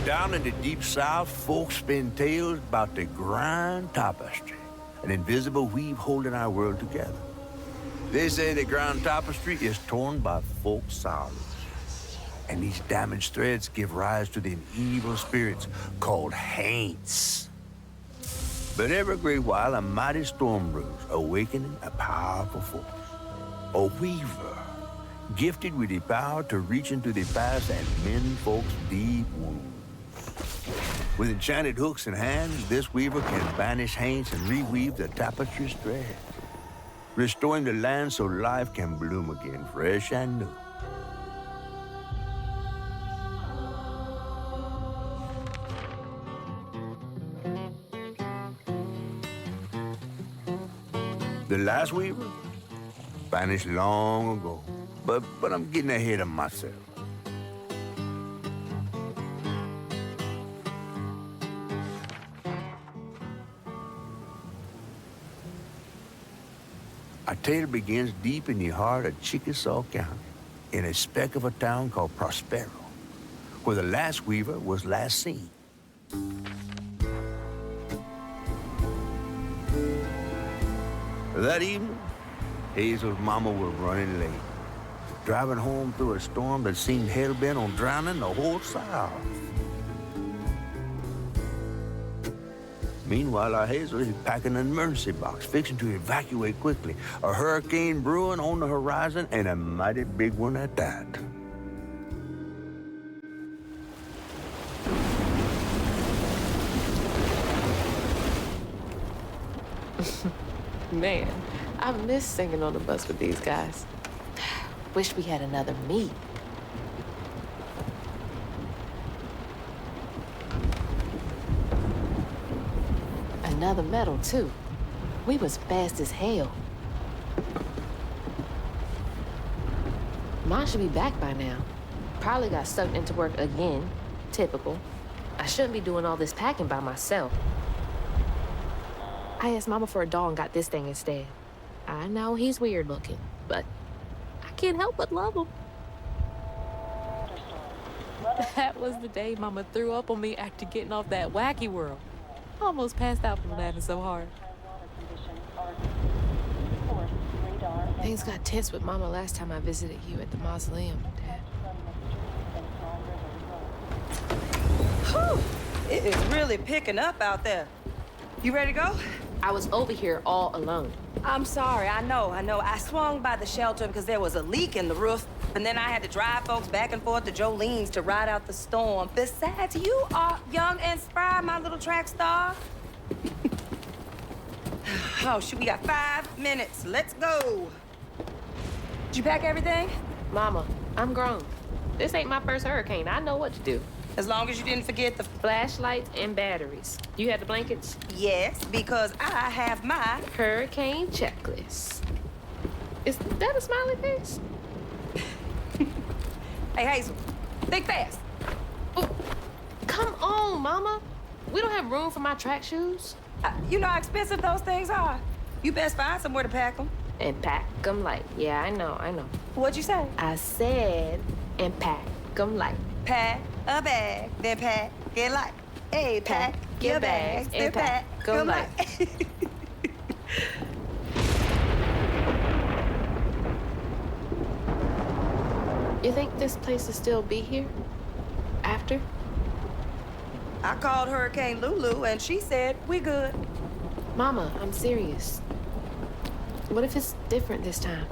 Down in the deep south, folks spin tales about the grand tapestry, an invisible weave holding our world together. They say the grand tapestry is torn by folk sorrows, and these damaged threads give rise to the evil spirits called haints. But every great while, a mighty storm brews, awakening a powerful force. A weaver, gifted with the power to reach into the past and mend folks' deep wounds. With enchanted hooks in hand, this weaver can banish haints and reweave the tapestry's thread, restoring the land so life can bloom again, fresh and new. The last weaver vanished long ago, but I'm getting ahead of myself. Our tale begins deep in the heart of Chickasaw County, in a speck of a town called Prospero, where the last weaver was last seen. That evening, Hazel's mama was running late, driving home through a storm that seemed hell-bent on drowning the whole South. Meanwhile, our Hazel is packing an emergency box, fixing to evacuate quickly. A hurricane brewing on the horizon, and a mighty big one at that. Man, I miss singing on the bus with these guys. Wish we had another meet. Another medal, too. We was fast as hell. Mine should be back by now. Probably got sucked into work again. Typical. I shouldn't be doing all this packing by myself. I asked Mama for a doll and got this thing instead. I know he's weird looking, but I can't help but love him. That was the day Mama threw up on me after getting off that wacky world. I almost passed out from laughing so hard. Things got tense with Mama last time I visited you at the mausoleum, Dad. Whew! It is really picking up out there. You ready to go? I was over here all alone. I'm sorry, I know. I swung by the shelter because there was a leak in the roof, and then I had to drive folks back and forth to Jolene's to ride out the storm. Besides, you are young and spry, my little track star. Oh, shoot, we got 5 minutes. Let's go. Did you pack everything? Mama, I'm grown. This ain't my first hurricane. I know what to do. As long as you didn't forget the Flashlights and batteries. You had the blankets? Yes, because I have my Hurricane checklist. Is that a smiley face? Hey, Hazel, think fast. Oh, come on, Mama. We don't have room for my track shoes. You know how expensive those things are. You best find somewhere to pack them. And pack them light. Yeah, I know. What'd you say? I said, and pack them light. Pack a bag, then pack it light. Hey, pack your bags, then pack them light. You think this place will still be here? After? I called Hurricane Lulu, and she said, we good. Mama, I'm serious. What if it's different this time?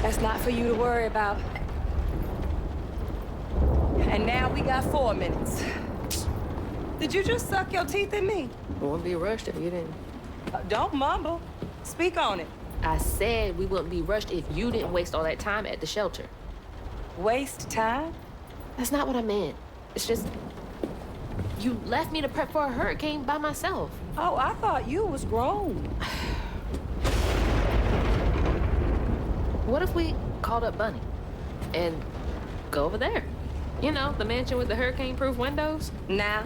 That's not for you to worry about. And now we got 4 minutes. Did you just suck your teeth at me? We wouldn't be rushed if you didn't. Don't mumble. Speak on it. I said we wouldn't be rushed if you didn't waste all that time at the shelter. Waste time? That's not what I meant. It's just, you left me to prep for a hurricane by myself. Oh, I thought you was grown. What if we called up Bunny and go over there? You know, the mansion with the hurricane-proof windows? Now,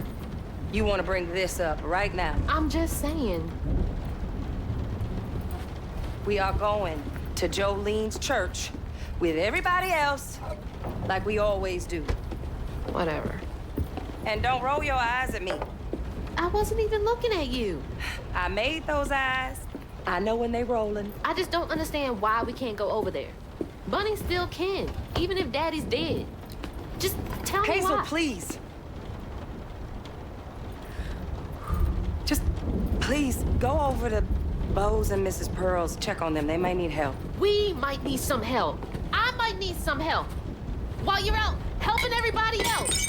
you want to bring this up right now. I'm just saying. We are going to Jolene's church with everybody else, like we always do. Whatever. And don't roll your eyes at me. I wasn't even looking at you. I made those eyes. I know when they rolling. I just don't understand why we can't go over there. Bunny still can, even if Daddy's dead. Just tell me Hazel, why. please. Just, please, go over to Bo's and Mrs. Pearl's. Check on them. They may need help. We might need some help. I might need some help. While you're out helping everybody else.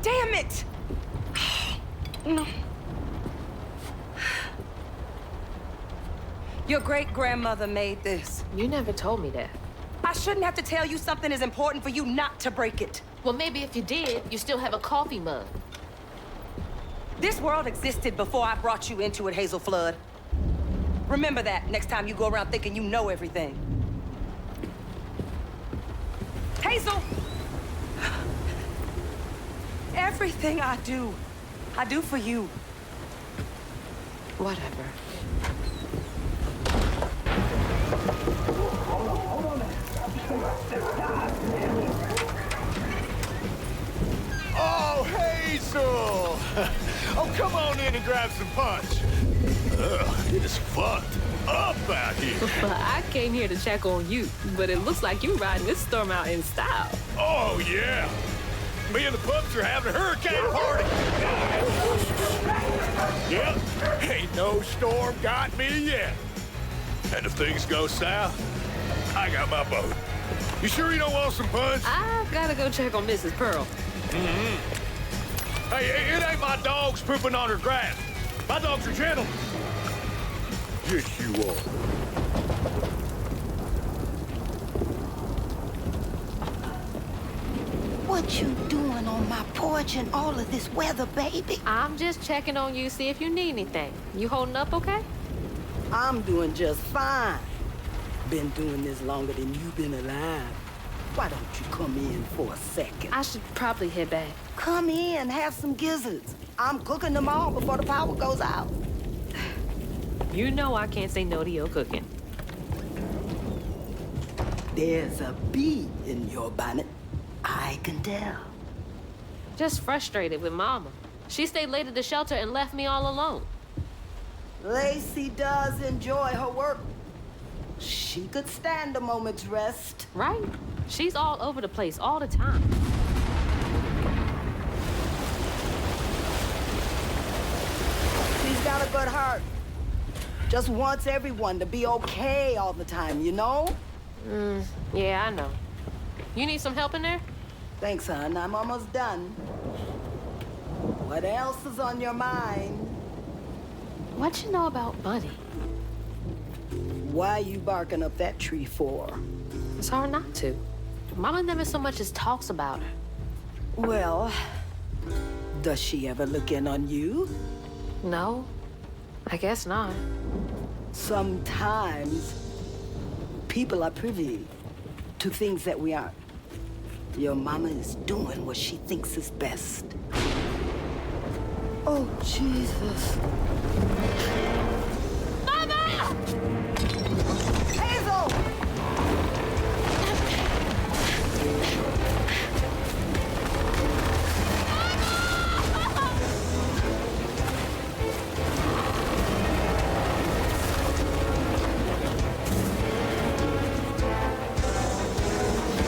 Damn it! No. Your great-grandmother made this. You never told me that. I shouldn't have to tell you something is important for you not to break it. Well, maybe if you did, you still have a coffee mug. This world existed before I brought you into it, Hazel Flood. Remember that next time you go around thinking you know everything. Hazel! Everything I do for you. Whatever. Oh, Hazel! Oh, come on in and grab some punch. It is fucked up out here. I came here to check on you, but it looks like you're riding this storm out in style. Oh, yeah. Me and the pups are having a hurricane party. Yep, ain't no storm got me yet. And if things go south, I got my boat. You sure you don't want some punch? I've got to go check on Mrs. Pearl. Hey, it ain't my dogs pooping on her grass. My dogs are gentlemen. Yes, you are. What you doing on my porch in all of this weather, baby? I'm just checking on you, see if you need anything. You holding up okay? I'm doing just fine. Been doing this longer than you've been alive. Why don't you come in for a second? I should probably head back. Come in, have some gizzards. I'm cooking them all before the power goes out. You know I can't say no to your cooking. There's a bee in your bonnet. I can tell. Just frustrated with Mama. She stayed late at the shelter and left me all alone. Lacey does enjoy her work. She could stand a moment's rest. Right? She's all over the place all the time. She's got a good heart. Just wants everyone to be okay all the time, you know? Yeah, I know. You need some help in there? Thanks, hon. I'm almost done. What else is on your mind? What you know about Bunny? Why you barking up that tree for? It's hard not to. Mama never so much as talks about her. Well, does she ever look in on you? No, I guess not. Sometimes people are privy to things that we aren't. Your mama is doing what she thinks is best. Oh, Jesus. Mama! Hazel!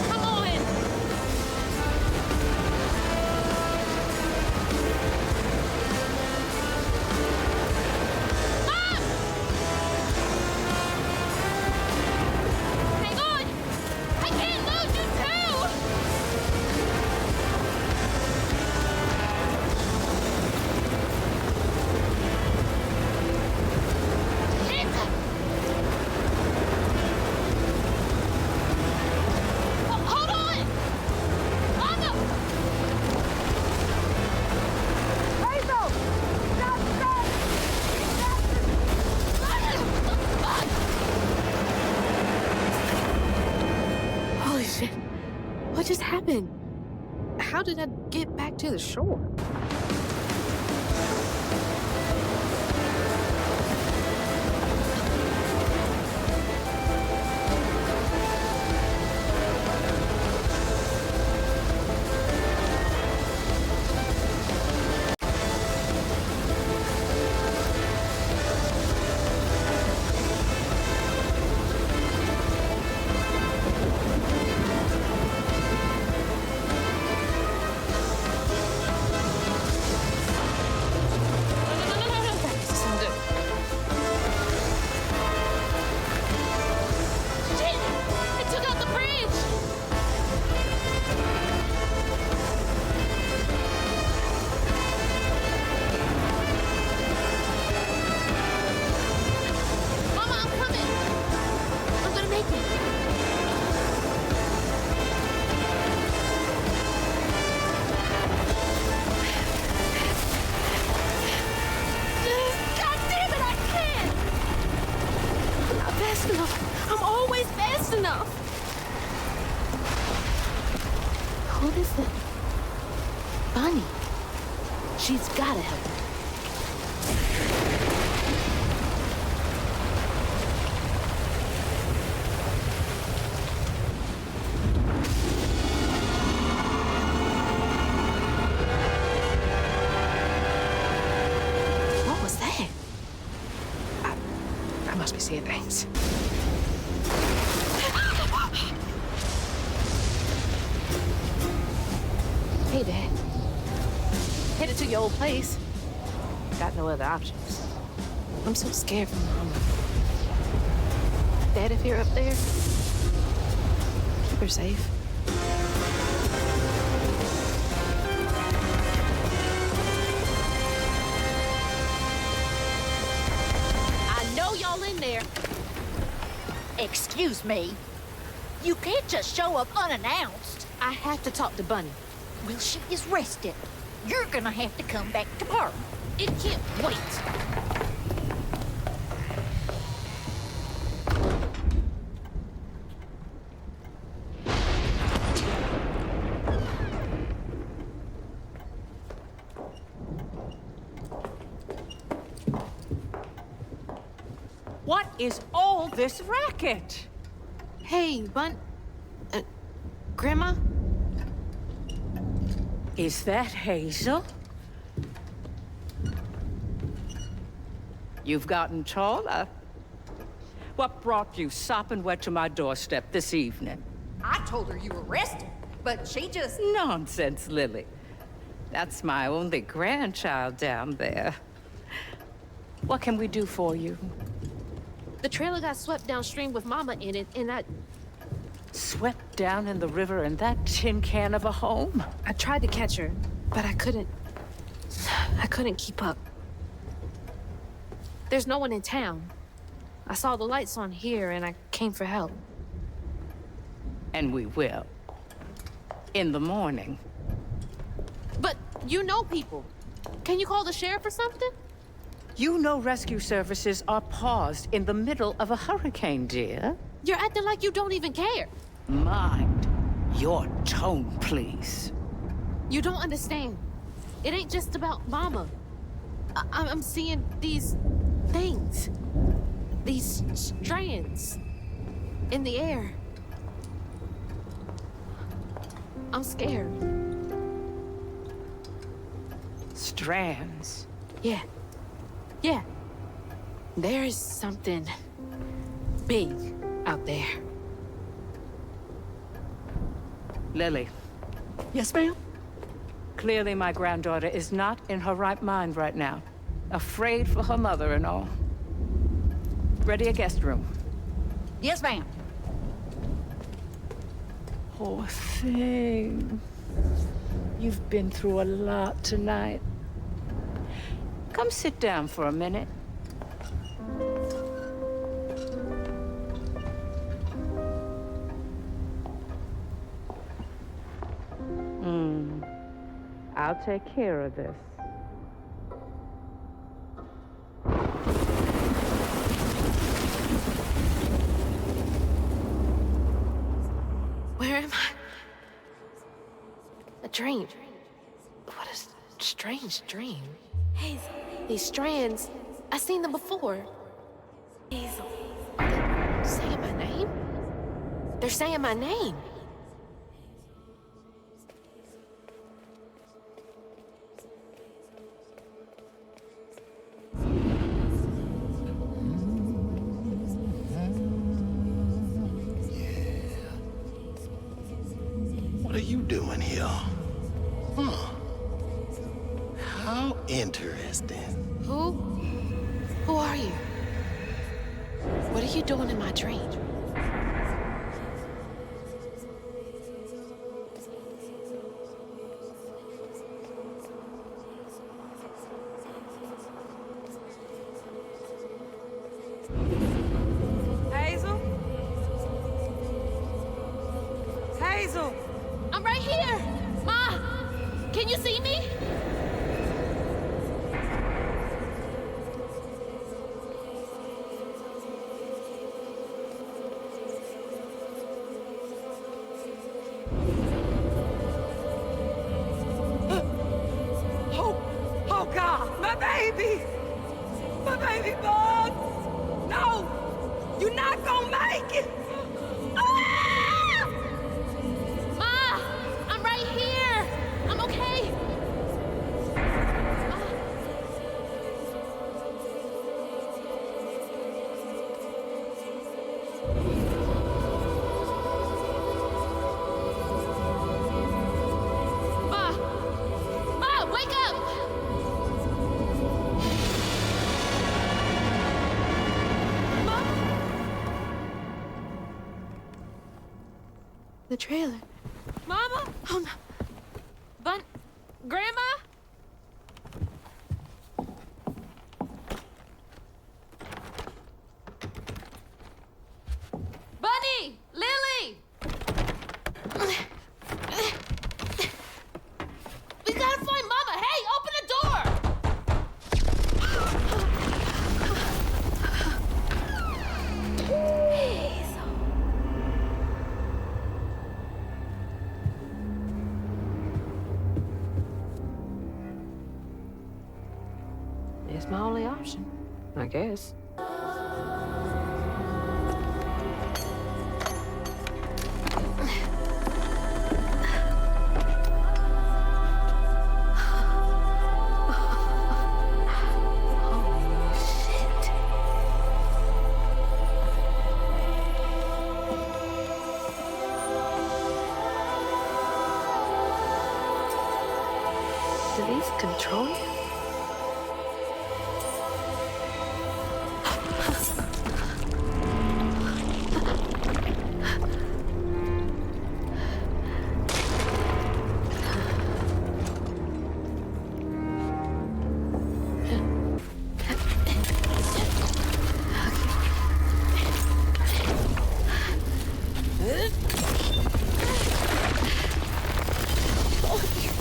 Come on! Hang on! I can't lose you too! Shit! Hold on! Mama! Hazel! Stop! Holy shit. What just happened? How did I get back to the shore? taking? God damn it, I can't! I'm not fast enough. I'm always fast enough. Who is it? Bunny. She's gotta help me. What was that? I must be seeing things. Hey, Dad. Headed to your old place. Got no other options. I'm so scared for Mama. Dad, if you're up there, keep her safe. I know y'all in there. Excuse me. You can't just show up unannounced. I have to talk to Bunny. Well, she is rested. You're gonna have to come back tomorrow. It can't wait. What is all this racket? Hey, Grandma? Is that Hazel? You've gotten taller. What brought you sopping wet to my doorstep this evening? I told her you were rested, but she just... Nonsense, Lily. That's my only grandchild down there. What can we do for you? The trailer got swept downstream with Mama in it, and Swept down in the river in that tin can of a home? I tried to catch her, but I couldn't keep up. There's no one in town. I saw the lights on here, and I came for help. And we will. In the morning. But you know people. Can you call the sheriff or something? You know rescue services are paused in the middle of a hurricane, dear. You're acting like you don't even care. Mind your tone, please. You don't understand. It ain't just about Mama. I'm seeing these things. These strands in the air. I'm scared. Strands? Yeah. Yeah. There is something big out there. Lily. Yes, ma'am? Clearly my granddaughter is not in her right mind right now. Afraid for her mother and all. Ready a guest room. Yes, ma'am. Poor thing. You've been through a lot tonight. Come sit down for a minute. I'll take care of this. Where am I? A dream. What a strange dream. Hazel. These strands, I've seen them before. Hazel. Are they saying my name? They're saying my name. What are you doing here? Huh. How interesting. Who are you? What are you doing in my dream? Hazel? Hazel! I'm right here! Ma! Can you see me? Oh God, my baby! My baby bug! No! You're not gonna make it! Ah! Ma! I'm right here! I'm okay! Ma! Ma, wake up! The trailer. Mama? Oh, no. Grandma? Bunny! Lily! We gotta find Mama! Hey, open the door! It's my only option, I guess. Do these control you?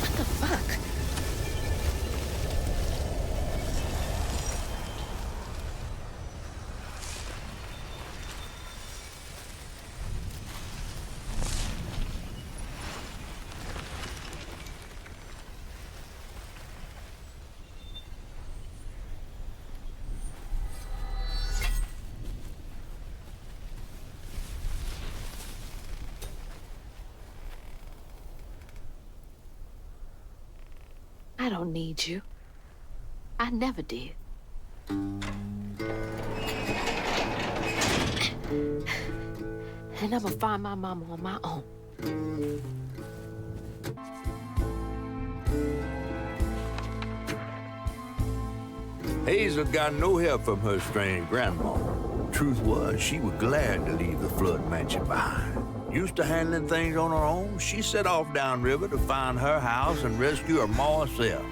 What the fuck? I don't need you. I never did. And I'm gonna find my mama on my own. Hazel got no help from her strange grandma. Truth was, she was glad to leave the flood mansion behind. Used to handling things on her own, she set off downriver to find her house and rescue her ma herself.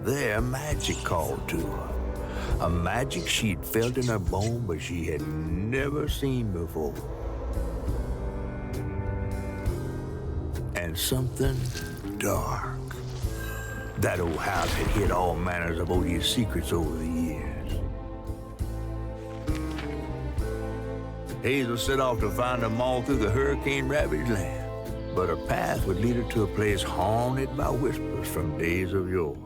There, magic called to her. A magic she'd felt in her bone, but she had never seen before. And something dark. That old house had hid all manners of odious secrets over the years. Hazel set off to find them all through the hurricane-ravaged land, but her path would lead her to a place haunted by whispers from days of yore.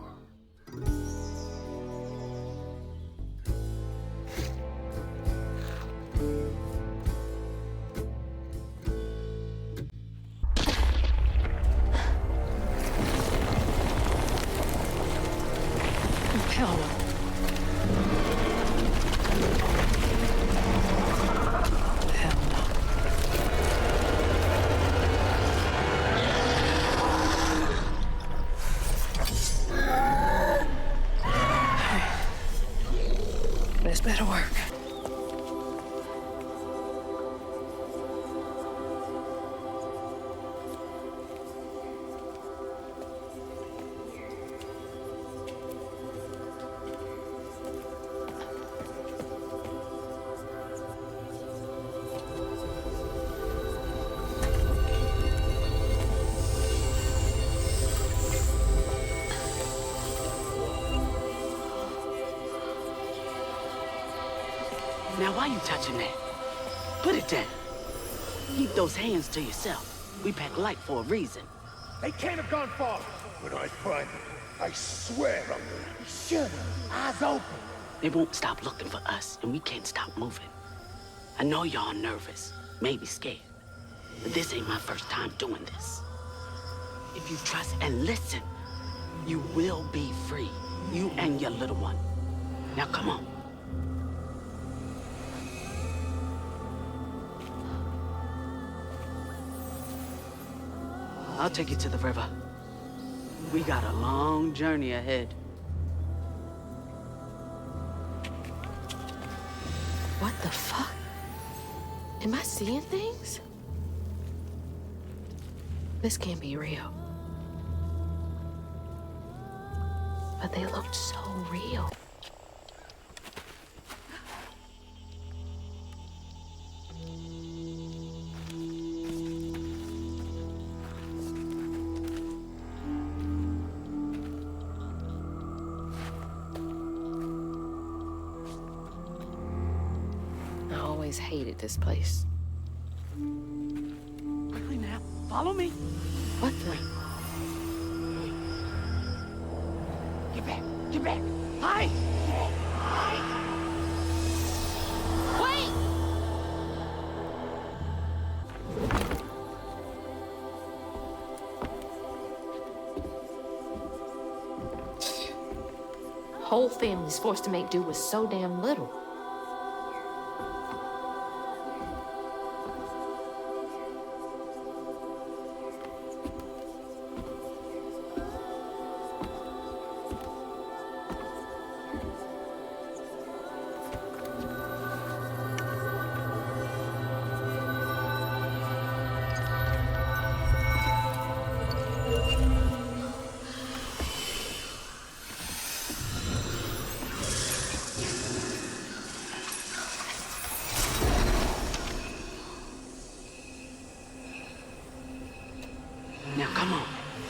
Hell no. Hell no. Now, why you touching that? Put it down. Keep those hands to yourself. We pack light for a reason. They can't have gone far. When I find them, I swear I'm gonna... Shut up. Eyes open. They won't stop looking for us, and we can't stop moving. I know y'all nervous, maybe scared, but this ain't my first time doing this. If you trust and listen, you will be free. You and your little one. Now come on. I'll take you to the river. We got a long journey ahead. What the fuck? Am I seeing things? This can't be real. But they looked so real. I always hated this place. Quickly now, follow me. What the? Get back, get back. Hide! Wait! Whole family's forced to make do with so damn little. Now come on,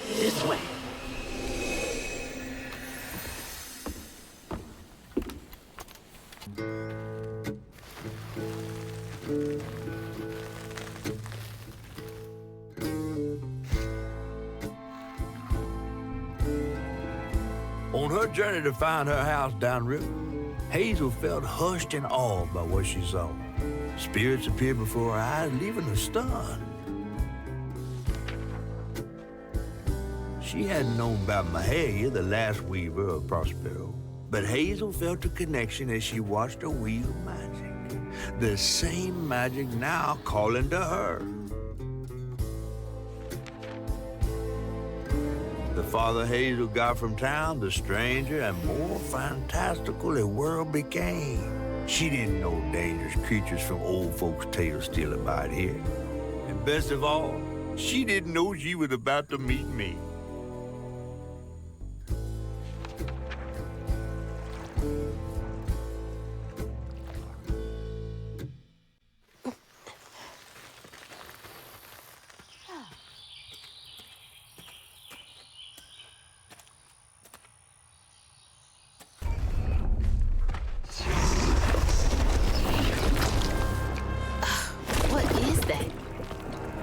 this way. On her journey to find her house downriver, Hazel felt hushed and awed by what she saw. Spirits appeared before her eyes, leaving her stunned. She hadn't known about Mahalia, the last weaver of Prospero, but Hazel felt a connection as she watched her weave magic. The same magic now calling to her. The farther Hazel got from town, the stranger and more fantastical the world became. She didn't know dangerous creatures from old folks' tales still abide here. And best of all, she didn't know she was about to meet me.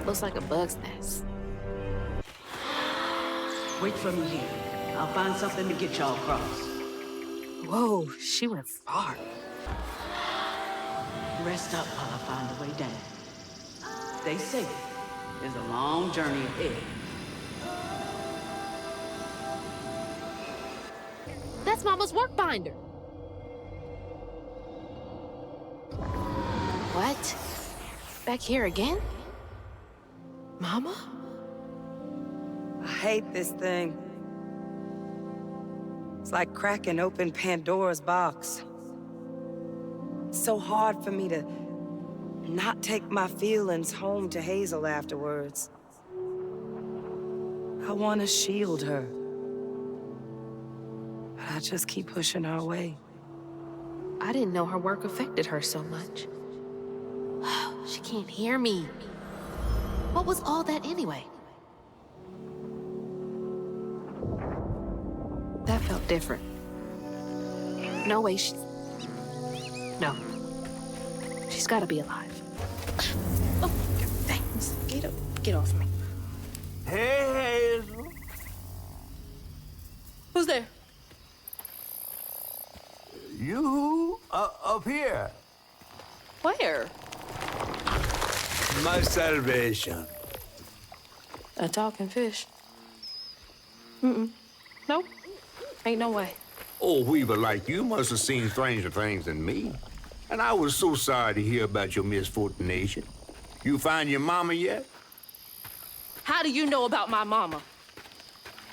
Looks like a bug's nest. Wait for me here. I'll find something to get y'all across. Whoa, she went far. Rest up while I find the way down. Stay safe. There's a long journey ahead. That's Mama's work binder. What? Back here again? Mama? I hate this thing. It's like cracking open Pandora's box. It's so hard for me to not take my feelings home to Hazel afterwards. I want to shield her. But I just keep pushing her away. I didn't know her work affected her so much. She can't hear me. What was all that anyway? That felt different. No way No. She's gotta be alive. Oh, thanks. Get off me. Hey, Hazel. Who's there? You up here. Where? My salvation. A talking fish. Nope. Ain't no way. Oh, Weaver, like you must have seen stranger things than me. And I was so sorry to hear about your misfortunation. You find your mama yet? How do you know about my mama?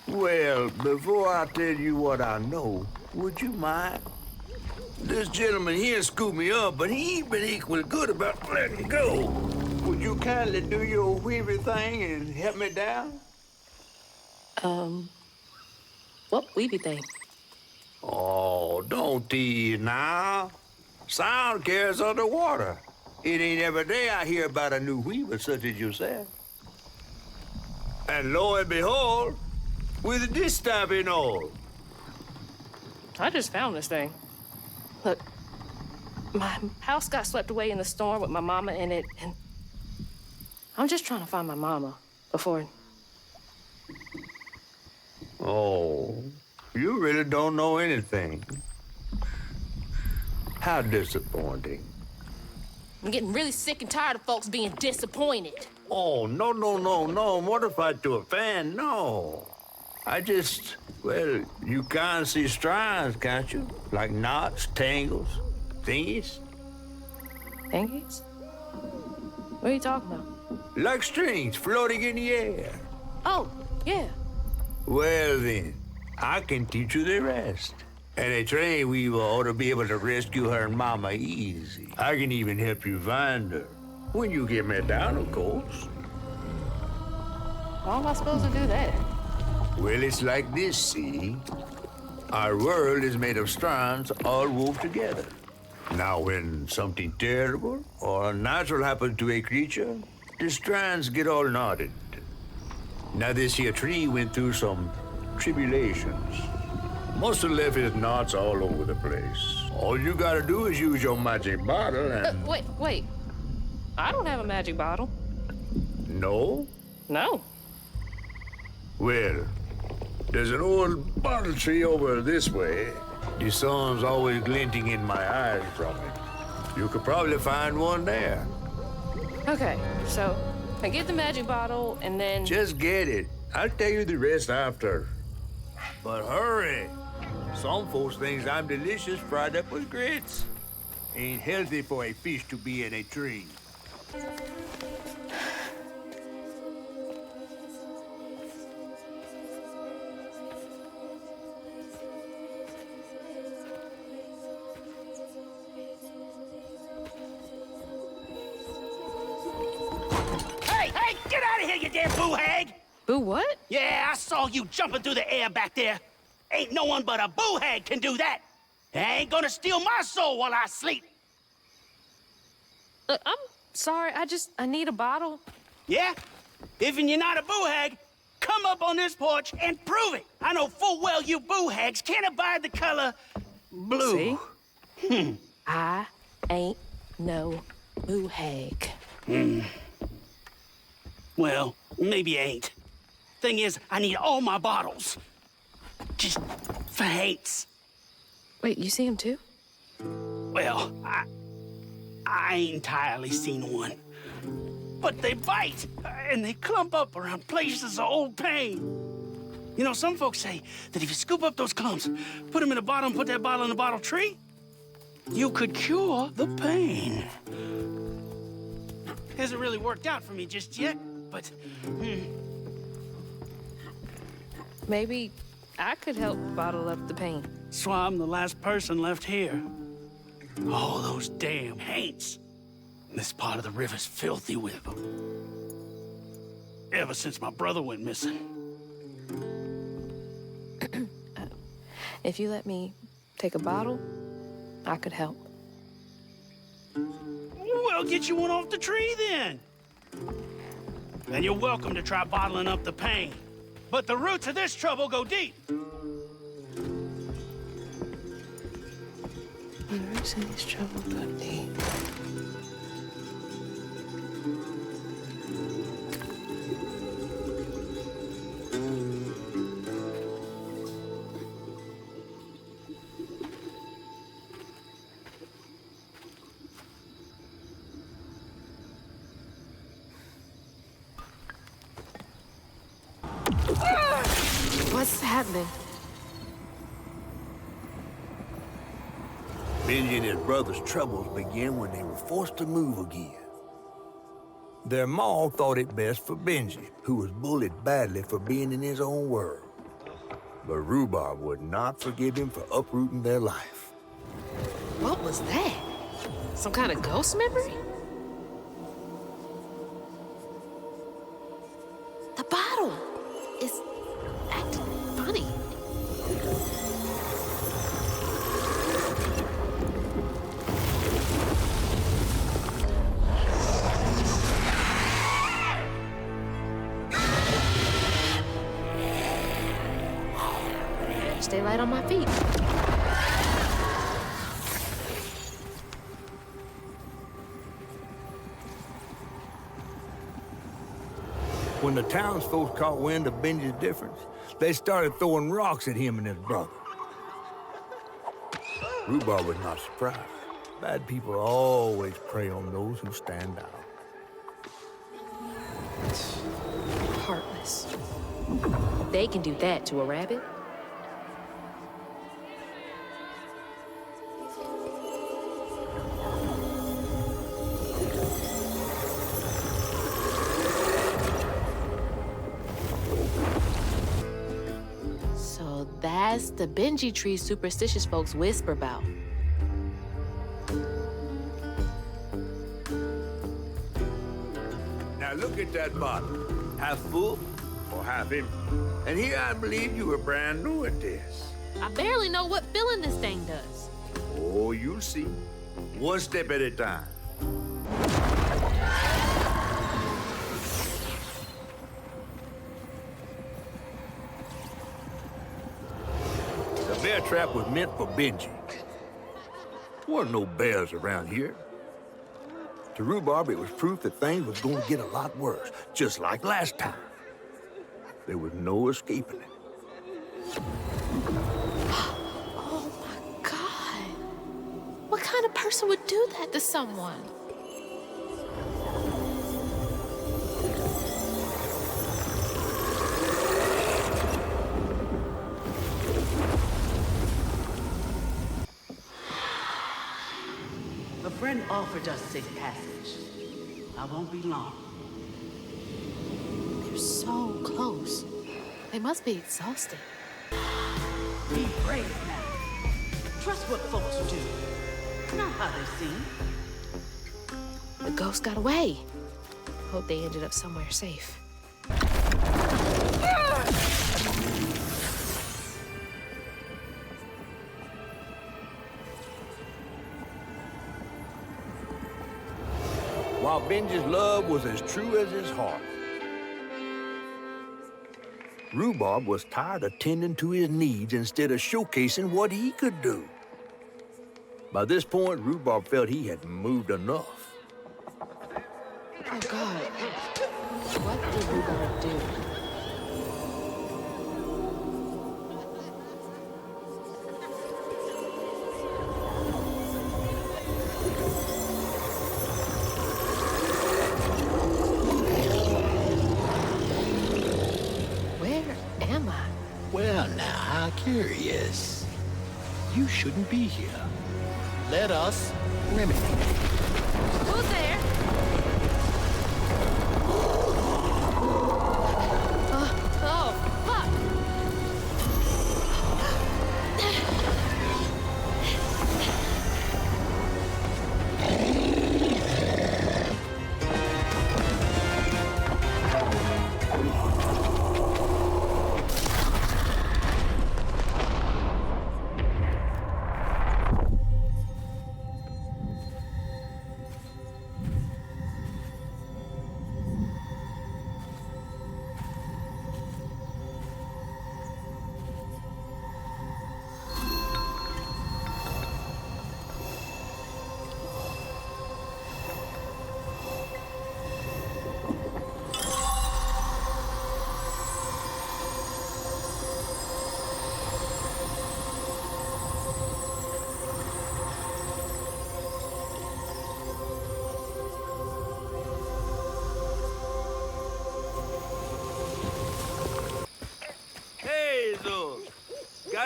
Well, before I tell you what I know, would you mind? This gentleman here scooped me up, but he ain't been equal good about letting go. Would you kindly do your Weaver thing and help me down? What weeby thing? Oh, don't tease now. Sound carries underwater. It ain't every day I hear about a new weaver such as yourself. And lo and behold, with this type and all. I just found this thing. Look, my house got swept away in the storm with my mama in it, and I'm just trying to find my mama before... Oh, you really don't know anything. How disappointing. I'm getting really sick and tired of folks being disappointed. Oh, no, mortified to a fan, no. Well, you can't see strands, can't you? Like knots, tangles, thingies. Thingies? What are you talking about? Like strings floating in the air. Oh, yeah. Well then, I can teach you the rest. And a train weaver ought to be able to rescue her mama easy. I can even help you find her. When you get me down, of course. How am I supposed to do that? Well, it's like this, see? Our world is made of strands all wove together. Now, when something terrible or unnatural happens to a creature, the strands get all knotted. Now, this here tree went through some tribulations. Must have left his knots all over the place. All you gotta do is use your magic bottle and... Wait. I don't have a magic bottle. No? No. Well, there's an old bottle tree over this way. The sun's always glinting in my eyes from it. You could probably find one there. Okay, so I get the magic bottle and then... Just get it. I'll tell you the rest after. But hurry. Some folks think I'm delicious fried up with grits. Ain't healthy for a fish to be in a tree. Hey, get out of here, you damn boo hag! Boo what? Yeah, I saw you jumping through the air back there. Ain't no one but a boo hag can do that. They ain't gonna steal my soul while I sleep. I'm sorry, I need a bottle. Yeah? If you're not a boo hag, come up on this porch and prove it. I know full well you boo hags can't abide the color blue. See? I ain't no boo hag. Well, maybe you ain't. Thing is, I need all my bottles. Just for hates. Wait, you see him too? Well, I ain't entirely seen one. But they bite, and they clump up around places of old pain. You know, some folks say that if you scoop up those clumps, put them in a bottle and put that bottle in a bottle tree, you could cure the pain. Hasn't really worked out for me just yet, but... Maybe I could help bottle up the pain. So I'm the last person left here. All those damn haints. This part of the river's filthy with them. Ever since my brother went missing. If you let me take a bottle, I could help. Well, get you one off the tree then. And you're welcome to try bottling up the pain. But the roots of this trouble go deep. The roots of this trouble go deep. What's happening? Benji and his brother's troubles began when they were forced to move again. Their ma thought it best for Benji, who was bullied badly for being in his own world. But Rhubarb would not forgive him for uprooting their life. What was that? Some kind of ghost memory? The bottle is acting funny. Stay light on my feet. When the townsfolk caught wind of Benji's difference, they started throwing rocks at him and his brother. Rhubarb was not surprised. Bad people always prey on those who stand out. Heartless. They can do that to a rabbit. So that's the Benji tree superstitious folks whisper about. Now look at that bottle. Half full or half empty. And here I believe you were brand new at this. I barely know what filling this thing does. Oh, you'll see. One step at a time. The bear trap was meant for Benji. There weren't no bears around here. To Rhubarb, it was proof that things was going to get a lot worse, just like last time. There was no escaping it. Oh my God. What kind of person would do that to someone? A friend offered us safe passage. I won't be long. They're so close. They must be exhausted. Be brave now. Trust what folks do, not how they seem. The ghost got away. Hope they ended up somewhere safe. While Benji's love was as true as his heart, Rhubarb was tired of tending to his needs instead of showcasing what he could do. By this point, Rhubarb felt he had moved enough. Oh God. What did Rhubarb do? Well, now, how curious. You shouldn't be here. Let us remedy it. Who's there? Oh, fuck!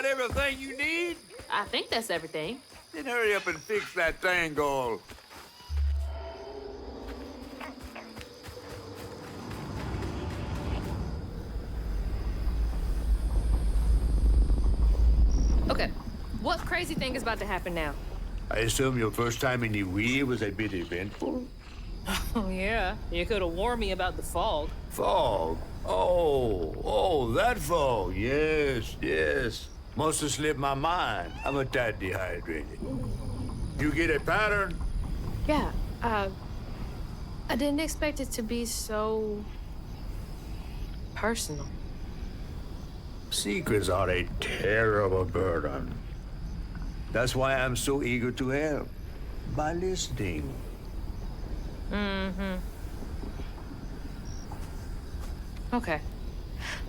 got everything you need? I think that's everything. Then hurry up and fix that tangle. Okay, what crazy thing is about to happen now? I assume your first time in the wheel was a bit eventful? Oh, yeah. You could have warned me about the fog. Fog? Oh, that fog. Yes, yes. Must have slipped my mind. I'm a tad dehydrated. You get a pattern? Yeah, I didn't expect it to be so personal. Secrets are a terrible burden. That's why I'm so eager to help. By listening. Mm-hmm. Okay.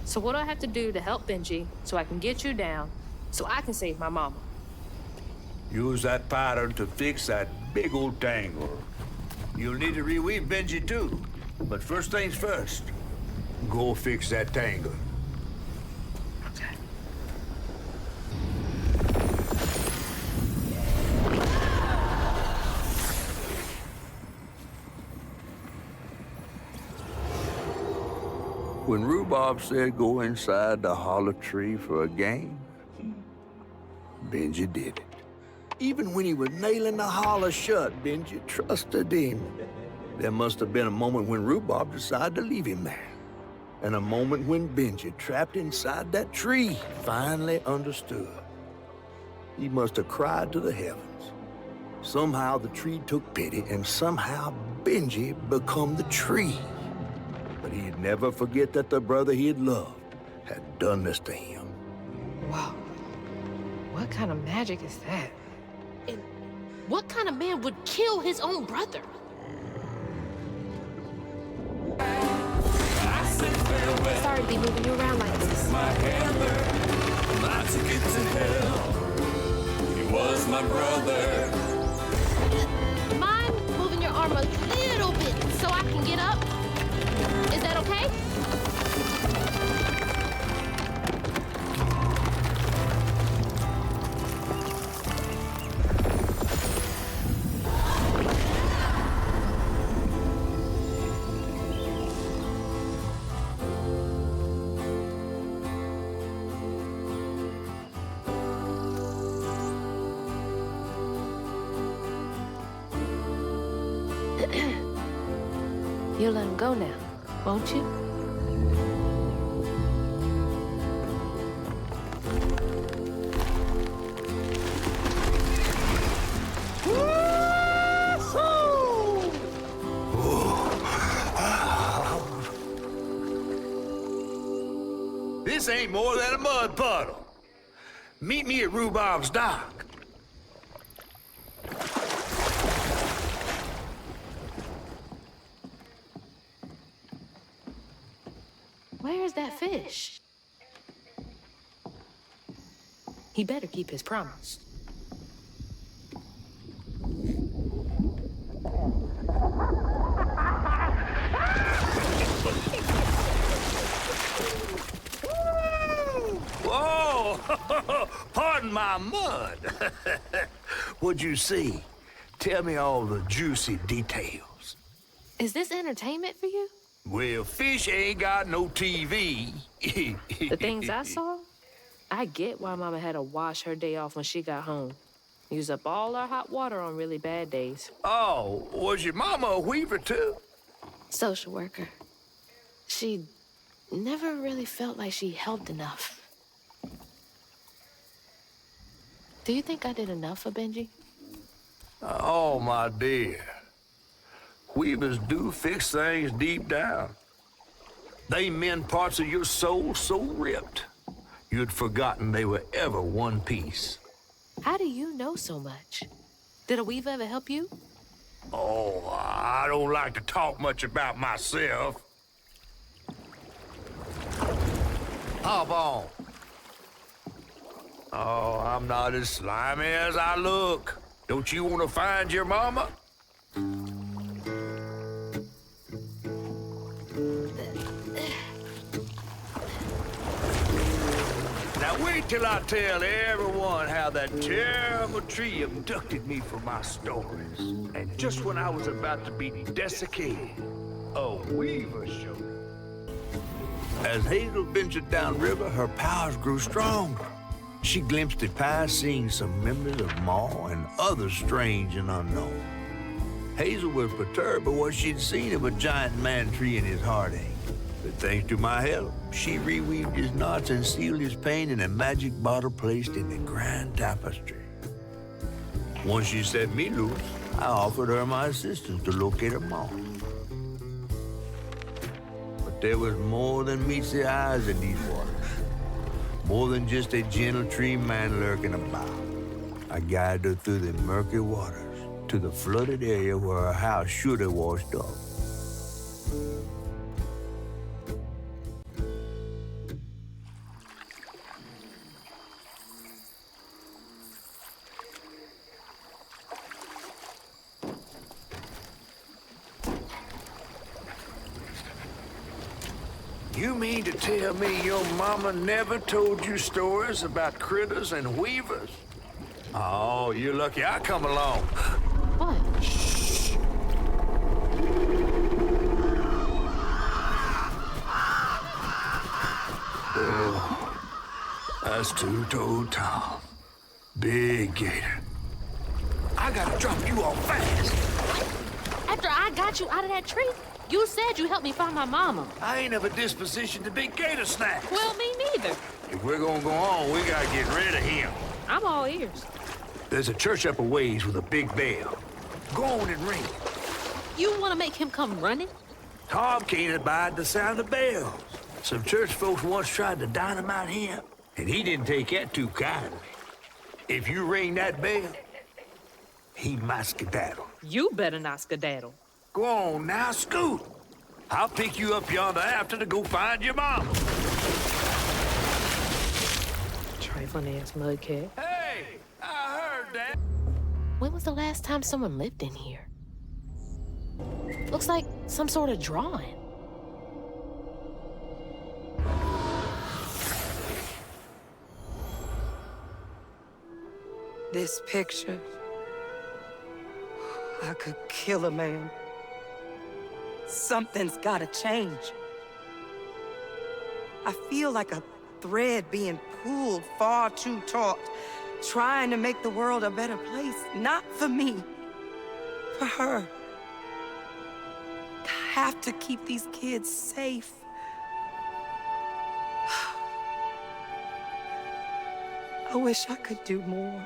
So what do I have to do to help Benji so I can get you down, so I can save my mama? Use that pattern to fix that big old tangle. You'll need to reweave Benji too. But first things first, go fix that tangle. Okay. When Rhubarb said go inside the hollow tree for a game, Benji did it. Even when he was nailing the hollow shut, Benji trusted him. There must have been a moment when Rhubarb decided to leave him there. And a moment when Benji, trapped inside that tree, finally understood. He must have cried to the heavens. Somehow the tree took pity, and somehow Benji become the tree. But he'd never forget that the brother he'd loved had done this to him. Wow. What kind of magic is that? And what kind of man would kill his own brother? Sorry to be moving you around like this. My handler, my ticket to hell. He was my brother. Mind moving your arm a little bit so I can get up? Is that okay? You'll let him go now, won't you? This ain't more than a mud puddle. Meet me at Rhubarb's dock. Where's that fish? He better keep his promise. Whoa! Pardon my mud. What'd you see? Tell me all the juicy details. Is this entertainment for you? Well, fish ain't got no TV. The things I saw? I get why Mama had to wash her day off when she got home. Use up all our hot water on really bad days. Oh, was your mama a weaver too? Social worker. She never really felt like she helped enough. Do you think I did enough for Benji? Oh, my dear. Weavers do fix things deep down. They mend parts of your soul so ripped, you'd forgotten they were ever one piece. How do you know so much? Did a weaver ever help you? Oh, I don't like to talk much about myself. Hop on. Oh, I'm not as slimy as I look. Don't you want to find your mama? Now, Wait till I tell everyone how that terrible tree abducted me for my stories. And just when I was about to be desiccated, a weaver showed up. As Hazel ventured downriver, her powers grew stronger. She glimpsed it past, seeing some members of Ma and others strange and unknown. Hazel was perturbed by what she'd seen of a giant man tree in his heartache. But thanks to my help, she reweaved his knots and sealed his pain in a magic bottle placed in the grand tapestry. Once she set me loose, I offered her my assistance to locate her mom. But there was more than meets the eyes in these waters. More than just a gentle tree man lurking about. I guided her through the murky waters to the flooded area where her house should have washed up. You mean to tell me your mama never told you stories about critters and weavers? Oh, you're lucky I come along. What? Shh. Oh, that's two-toed Tom. Big gator. I gotta drop you off fast. After I got you out of that tree, you said you helped me find my mama. I ain't of a disposition to be gator snacks. Well, me neither. If we're gonna go on, we gotta get rid of him. I'm all ears. There's a church up a ways with a big bell. Go on and ring it. You want to make him come running? Tom can't abide the sound of bells. Some church folks once tried to dynamite him, and he didn't take that too kindly. If you ring that bell, he might skedaddle. You better not skedaddle. Go on now, scoot. I'll pick you up yonder after to go find your mama. Trifling ass mudcat. Hey, I heard that. When was the last time someone lived in here? Looks like some sort of drawing. This picture, I could kill a man. Something's gotta change. I feel like a thread being pulled far too taut, trying to make the world a better place. Not for me, for her. I have to keep these kids safe. I wish I could do more.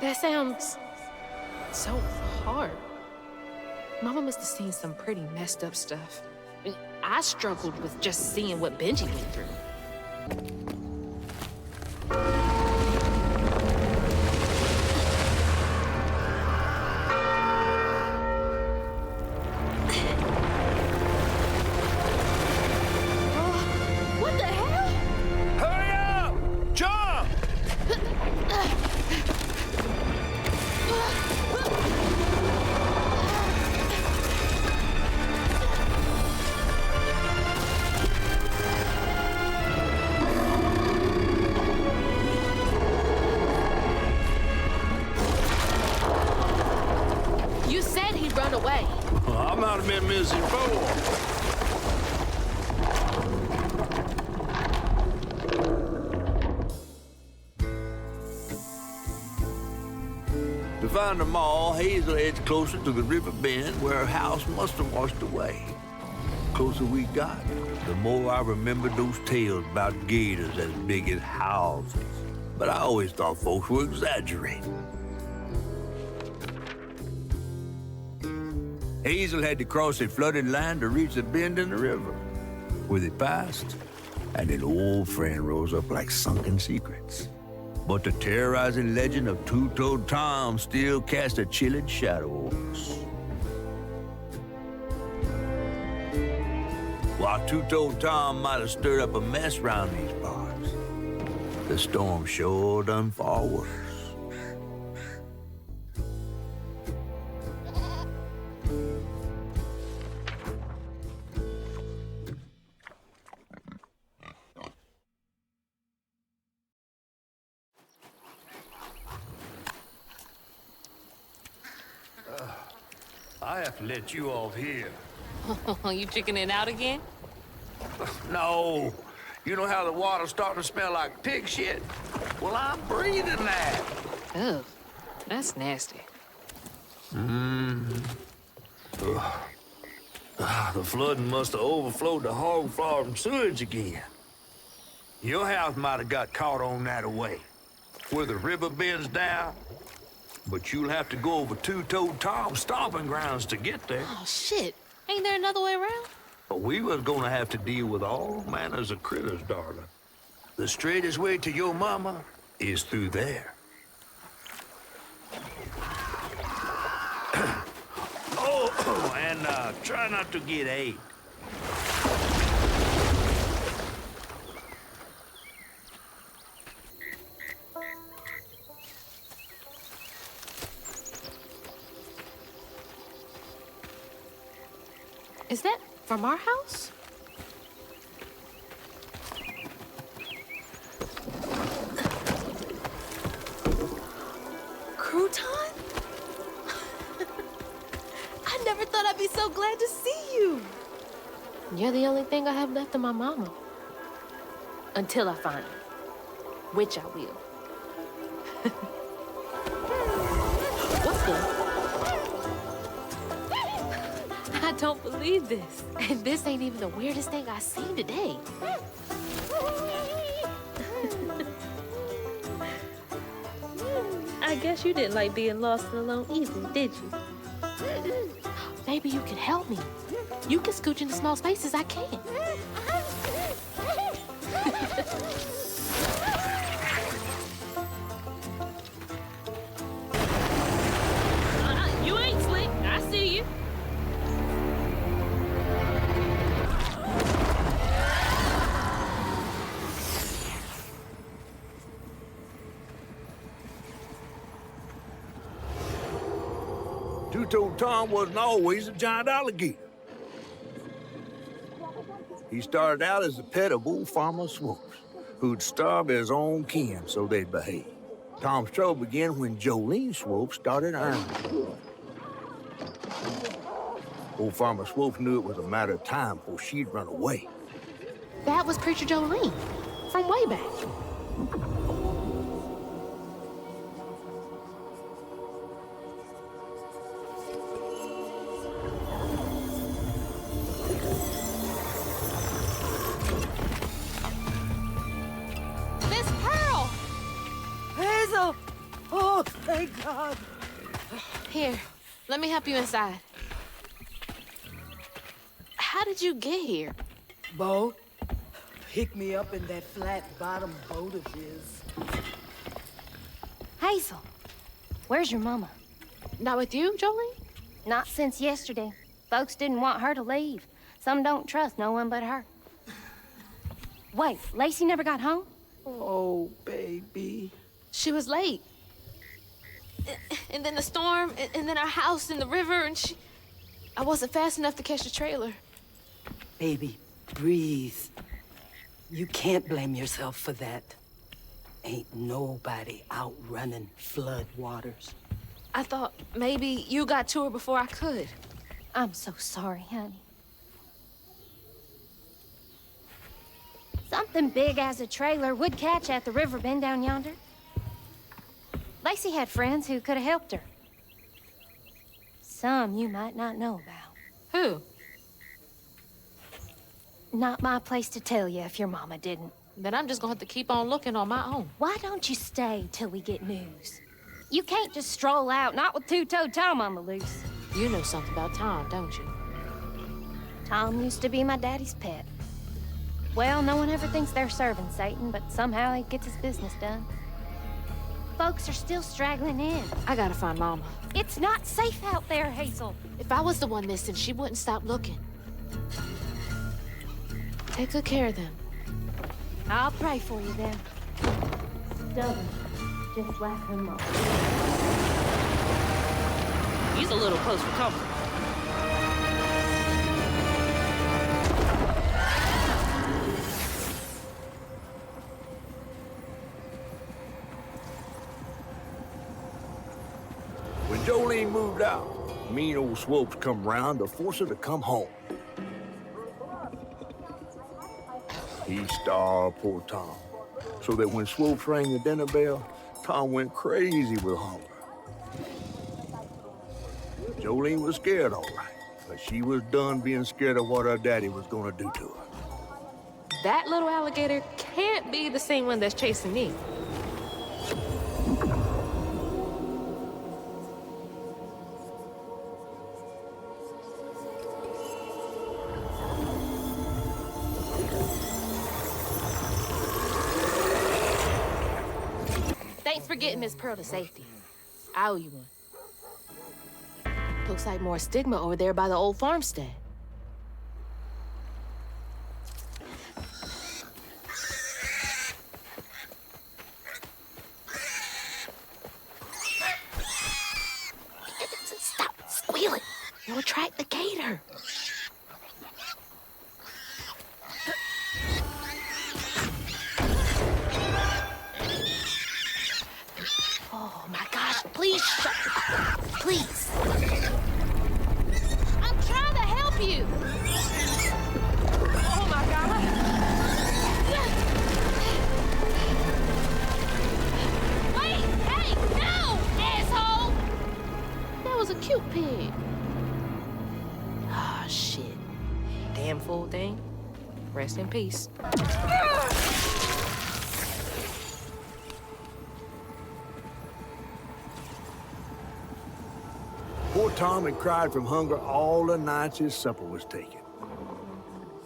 That sounds so hard. Mama must have seen some pretty messed up stuff. I struggled with just seeing what Benji went through. What the hell? Hurry up! Jump! You said he'd run away. I might have been missing before. To find them all, Hazel heads closer to the river bend where her house must have washed away. The closer we got, the more I remembered those tales about gators as big as houses. But I always thought folks were exaggerating. Hazel had to cross a flooded land to reach the bend in the river. Where they passed, and an old friend rose up like sunken secrets. But the terrorizing legend of Two-Toed Tom still cast a chilling shadow over us. While Two-Toed Tom might have stirred up a mess round these parts, the storm sure done far worse. I have to let you off here. You chickening out again? No. You know how the water's starting to smell like pig shit? Well, I'm breathing that. Ugh, that's nasty. The flooding must have overflowed the hog farm sewage again. Your house might have got caught on that away, where the river bends down. But you'll have to go over Two-Toed Tom's stomping grounds to get there. Oh, shit. Ain't there another way around? But we was gonna have to deal with all manners of critters, darling. The straightest way to your mama is through there. Oh, and try not to get AIDS. Is that from our house? Crouton? I never thought I'd be so glad to see you. You're the only thing I have left of my mama. Until I find her. Which I will. What's the... I don't believe this. And this ain't even the weirdest thing I've seen today. I guess you didn't like being lost and alone either, did you? Maybe you can help me. You can scooch into small spaces I can't. You ain't slick. I see you. Two-Toed Tom wasn't always a giant alligator. He started out as a pet of old Farmer Swope's, who'd starve his own kin so they'd behave. Tom's trouble began when Jolene Swope started earning. Old Farmer Swope knew it was a matter of time before she'd run away. That was Preacher Jolene from way back. Miss Pearl! Hazel! Oh, thank God. Here, let me help you inside. How did you get here? Bo, pick me up in that flat-bottom boat of his. Hazel, where's your mama? Not with you, Jolene? Not since yesterday. Folks didn't want her to leave. Some don't trust no one but her. Wait, Lacey never got home? Oh, baby. She was late. And then the storm, and then our house in the river, and I wasn't fast enough to catch the trailer. Baby, breathe. You can't blame yourself for that. Ain't nobody outrunning flood waters. I thought maybe you got to her before I could. I'm so sorry, honey. Something big as a trailer would catch at the river bend down yonder. Lacey had friends who could have helped her. Some you might not know about. Who? Not my place to tell you if your mama didn't. Then I'm just gonna have to keep on looking on my own. Why don't you stay till we get news? You can't just stroll out, not with Two-Toed Tom on the loose. You know something about Tom, don't you? Tom used to be my daddy's pet. Well, no one ever thinks they're serving Satan, but somehow he gets his business done. Folks are still straggling in. I gotta find Mama. It's not safe out there, Hazel. If I was the one missing, she wouldn't stop looking. Take good care of them. I'll pray for you then. Stubborn, just like her mom. He's a little close for comfort. When Jolene moved out, mean old Swopes come round to force her to come home. He starved poor Tom, so that when Swopes rang the dinner bell, Tom went crazy with hunger. Jolene was scared, all right, but she was done being scared of what her daddy was gonna do to her. That little alligator can't be the same one that's chasing me. Thanks for getting Miss Pearl to safety. I owe you one. Looks like more stigma over there by the old farmstead. Stop squealing. You'll attract the gator. Oh my gosh, please shut up. Please. I'm trying to help you. Oh my God. Wait, hey, no, asshole. That was a cute pig. Ah, shit. Damn fool thing. Rest in peace. Poor Tom had cried from hunger all the nights his supper was taken.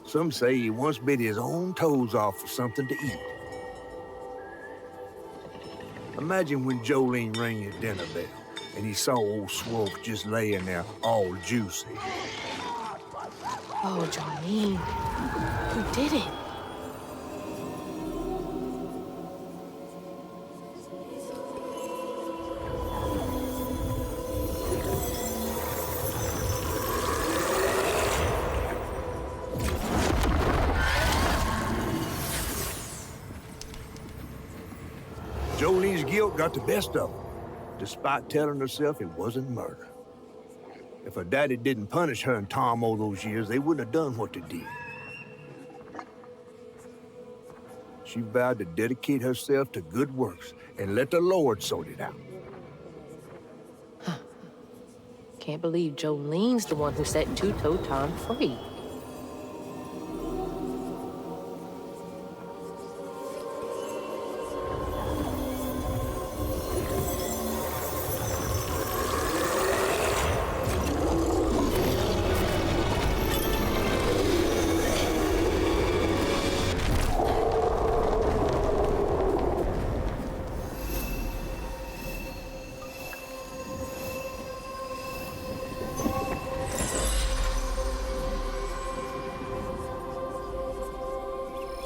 Some say he once bit his own toes off for something to eat. Imagine when Jolene rang his dinner bell and he saw old Swope just laying there all juicy. Oh, Jolene. Who did it? Jolene's guilt got the best of her, despite telling herself it wasn't murder. If her daddy didn't punish her and Tom all those years, they wouldn't have done what they did. She vowed to dedicate herself to good works and let the Lord sort it out. Can't believe Jolene's the one who set Two-Toe Tom free.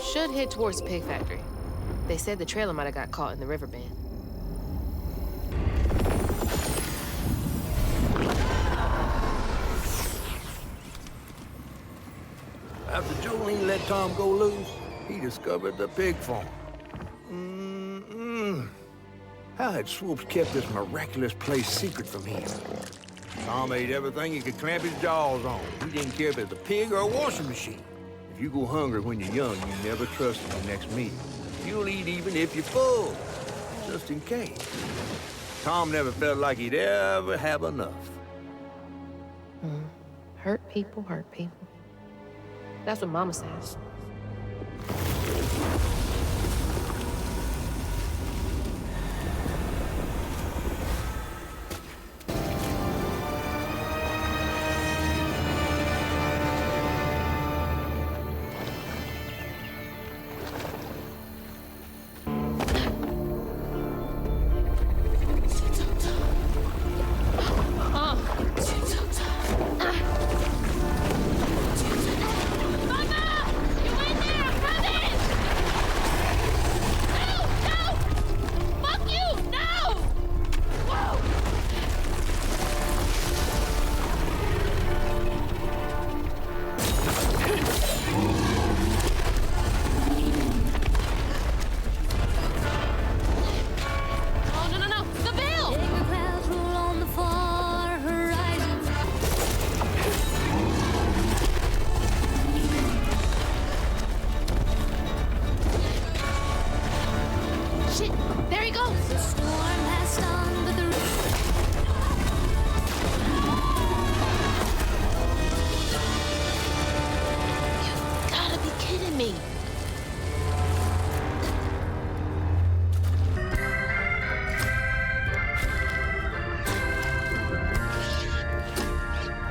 Should head towards the pig factory. They said the trailer might have got caught in the river bend. After Jolene let Tom go loose, he discovered the pig farm. How had Swoops kept this miraculous place secret from him? Tom ate everything he could clamp his jaws on. He didn't care if it was a pig or a washing machine. If you go hungry when you're young, you never trust your next meal. You'll eat even if you're full, just in case. Tom never felt like he'd ever have enough. Hurt people, hurt people. That's what Mama says. Mama! me.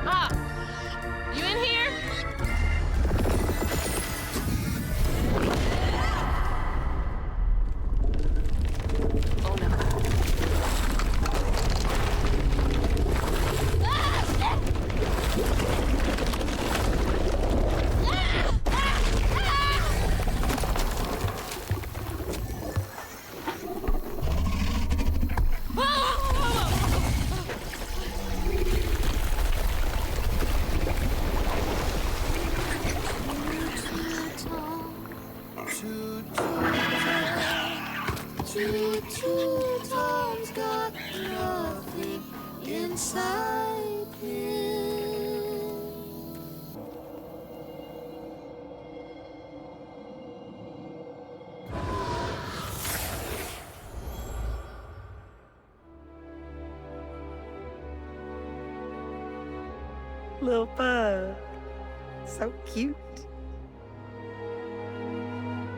Ma, you in here? Oh no. Tom's got nothing inside him. Little Pug. So cute.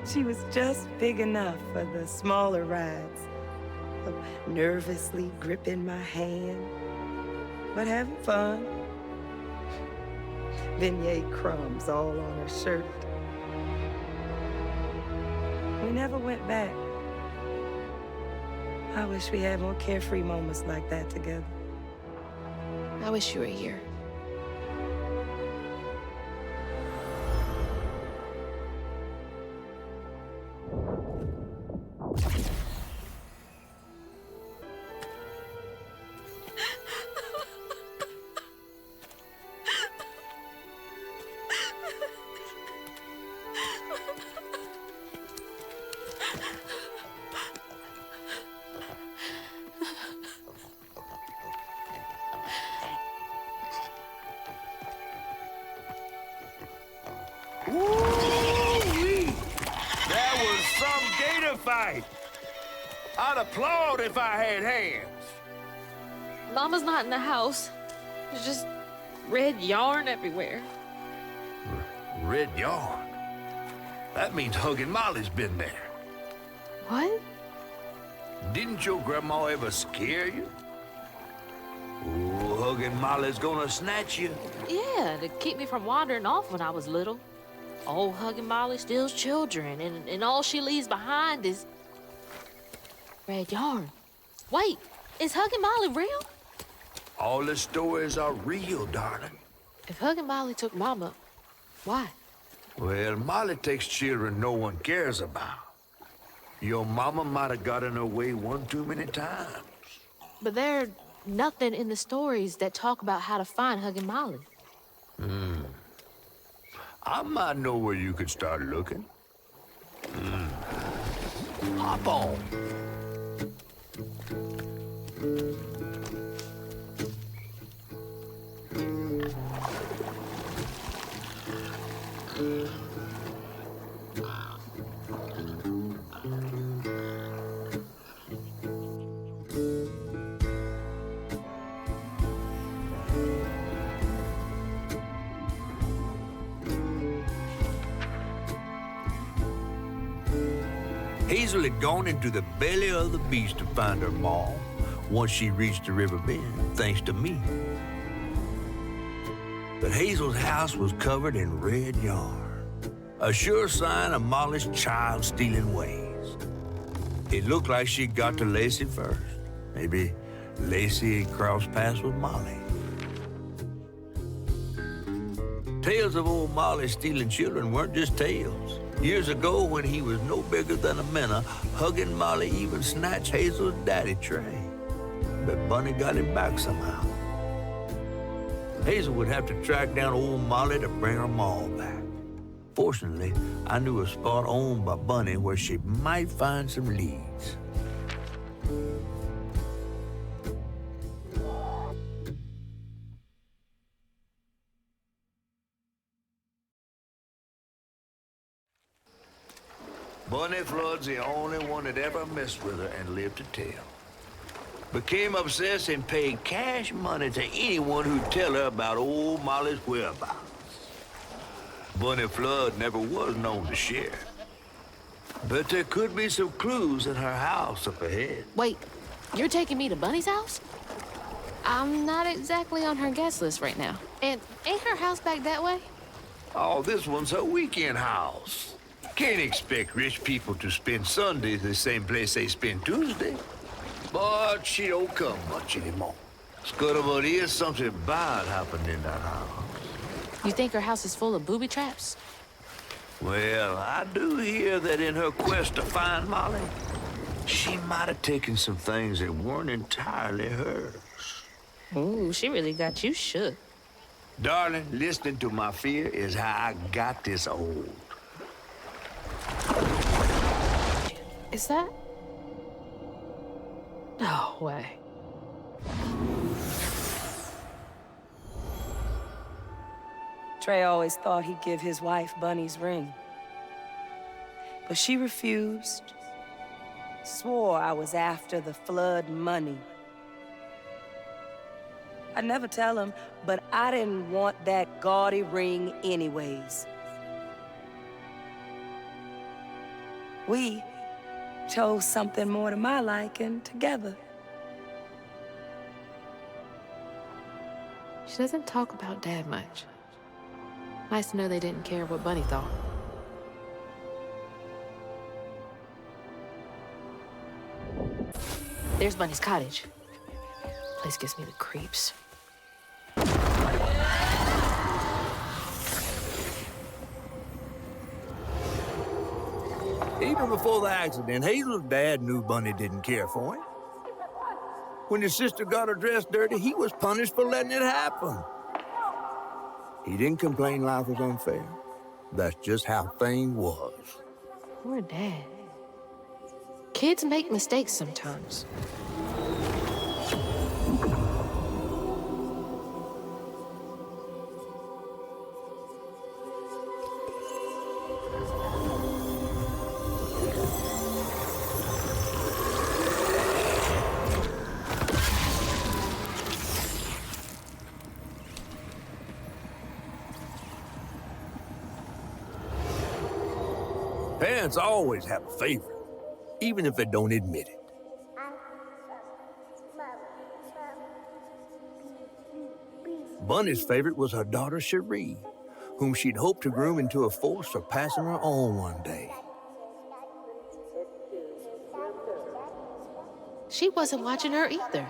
She was just big enough for the smaller rides. Nervously gripping my hand, but having fun. Beignet crumbs all on her shirt. We never went back. I wish we had more carefree moments like that together. I wish you were here. Woo-wee! That was some gator fight. I'd applaud if I had hands. Mama's not in the house. There's just red yarn everywhere. Red yarn? That means Huggin' Molly's been there. What? Didn't your grandma ever scare you? Oh, Huggin' Molly's gonna snatch you. Yeah, to keep me from wandering off when I was little. Old Huggin' Molly steals children, and all she leaves behind is red yarn. Wait, is Huggin' Molly real? All the stories are real, darling. If Huggin' Molly took Mama, why? Well, Molly takes children no one cares about. Your mama might have gotten away one too many times. But there's nothing in the stories that talk about how to find Huggin' Molly. I might know where you could start looking. Hop on. Hazel had gone into the belly of the beast to find her mom once she reached the river bend, thanks to me. But Hazel's house was covered in red yarn, a sure sign of Molly's child-stealing ways. It looked like she got to Lacey first. Maybe Lacey crossed paths with Molly. Tales of old Molly stealing children weren't just tales. Years ago, when he was no bigger than a minnow, Huggin' Molly even snatched Hazel's daddy, Trey. But Bunny got him back somehow. Hazel would have to track down old Molly to bring her mom back. Fortunately, I knew a spot owned by Bunny where she might find some leads. Bunny Flood's the only one that ever messed with her and lived to tell. Became obsessed and paid cash money to anyone who'd tell her about old Molly's whereabouts. Bunny Flood never was known to share. But there could be some clues in her house up ahead. Wait, you're taking me to Bunny's house? I'm not exactly on her guest list right now. And ain't her house back that way? Oh, this one's her weekend house. Can't expect rich people to spend Sundays the same place they spend Tuesday. But she don't come much anymore. Scuttlebutt is something bad happened in that house. You think her house is full of booby traps? Well, I do hear that in her quest to find Molly, she might have taken some things that weren't entirely hers. Ooh, she really got you shook. Darling, listening to my fear is how I got this old. Is that? No way. Trey always thought he'd give his wife Bunny's ring. But she refused. Swore I was after the flood money. I'd never tell him, but I didn't want that gaudy ring anyways. We chose something more to my liking together. She doesn't talk about Dad much. Nice to know they didn't care what Bunny thought. There's Bunny's cottage. Place gives me the creeps. Even before the accident, Hazel's dad knew Bunny didn't care for him. When his sister got her dress dirty, he was punished for letting it happen. He didn't complain life was unfair. That's just how things was. Poor Dad. Kids make mistakes sometimes. Parents always have a favorite, even if they don't admit it. Bunny's favorite was her daughter, Cherie, whom she'd hoped to groom into a force surpassing her own one day. She wasn't watching her either.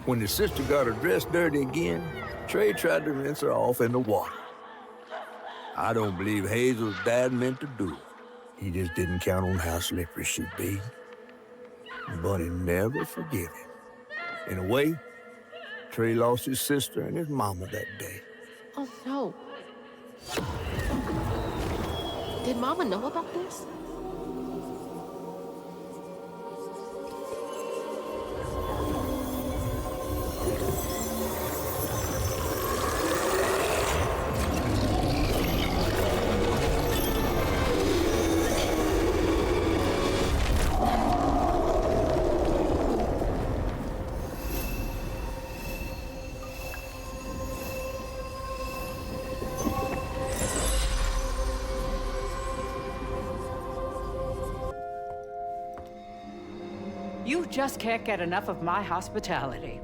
When his sister got her dress dirty again, Trey tried to rinse her off in the water. I don't believe Hazel's dad meant to do it. He just didn't count on how slippery she'd be. Bunny never forgave him. In a way, Trey lost his sister and his mama that day. Oh, no. Did Mama know about this? You just can't get enough of my hospitality.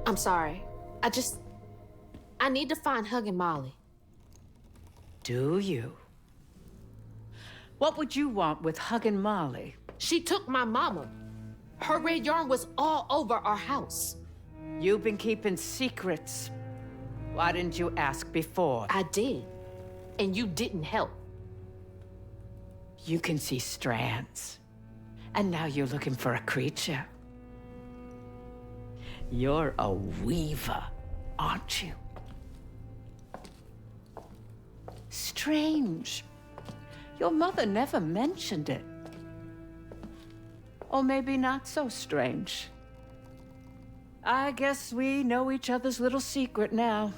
I'm sorry. I need to find Hug and Molly. Do you? What would you want with Hug and Molly? She took my mama. Her red yarn was all over our house. You've been keeping secrets. Why didn't you ask before? I did. And you didn't help. You can see strands. And now you're looking for a creature. You're a weaver, aren't you? Strange. Your mother never mentioned it. Or maybe not so strange. I guess we know each other's little secret now.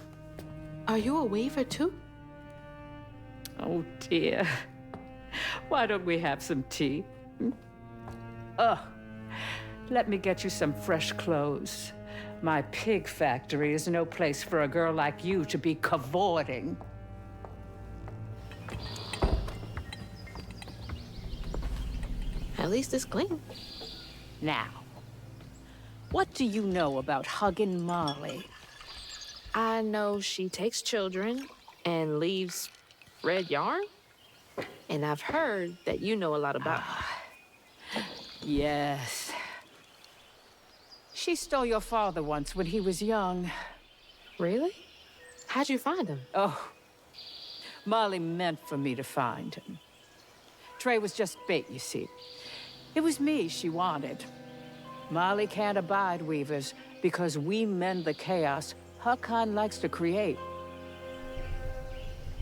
Are you a weaver too? Oh, dear. Why don't we have some tea? Oh, let me get you some fresh clothes. My pig factory is no place for a girl like you to be cavorting. At least it's clean. Now, what do you know about hugging Molly? I know she takes children and leaves red yarn. And I've heard that you know a lot about her. Yes. She stole your father once when he was young. Really? How'd you find him? Oh, Molly meant for me to find him. Trey was just bait, you see. It was me she wanted. Molly can't abide weavers because we mend the chaos her kind likes to create.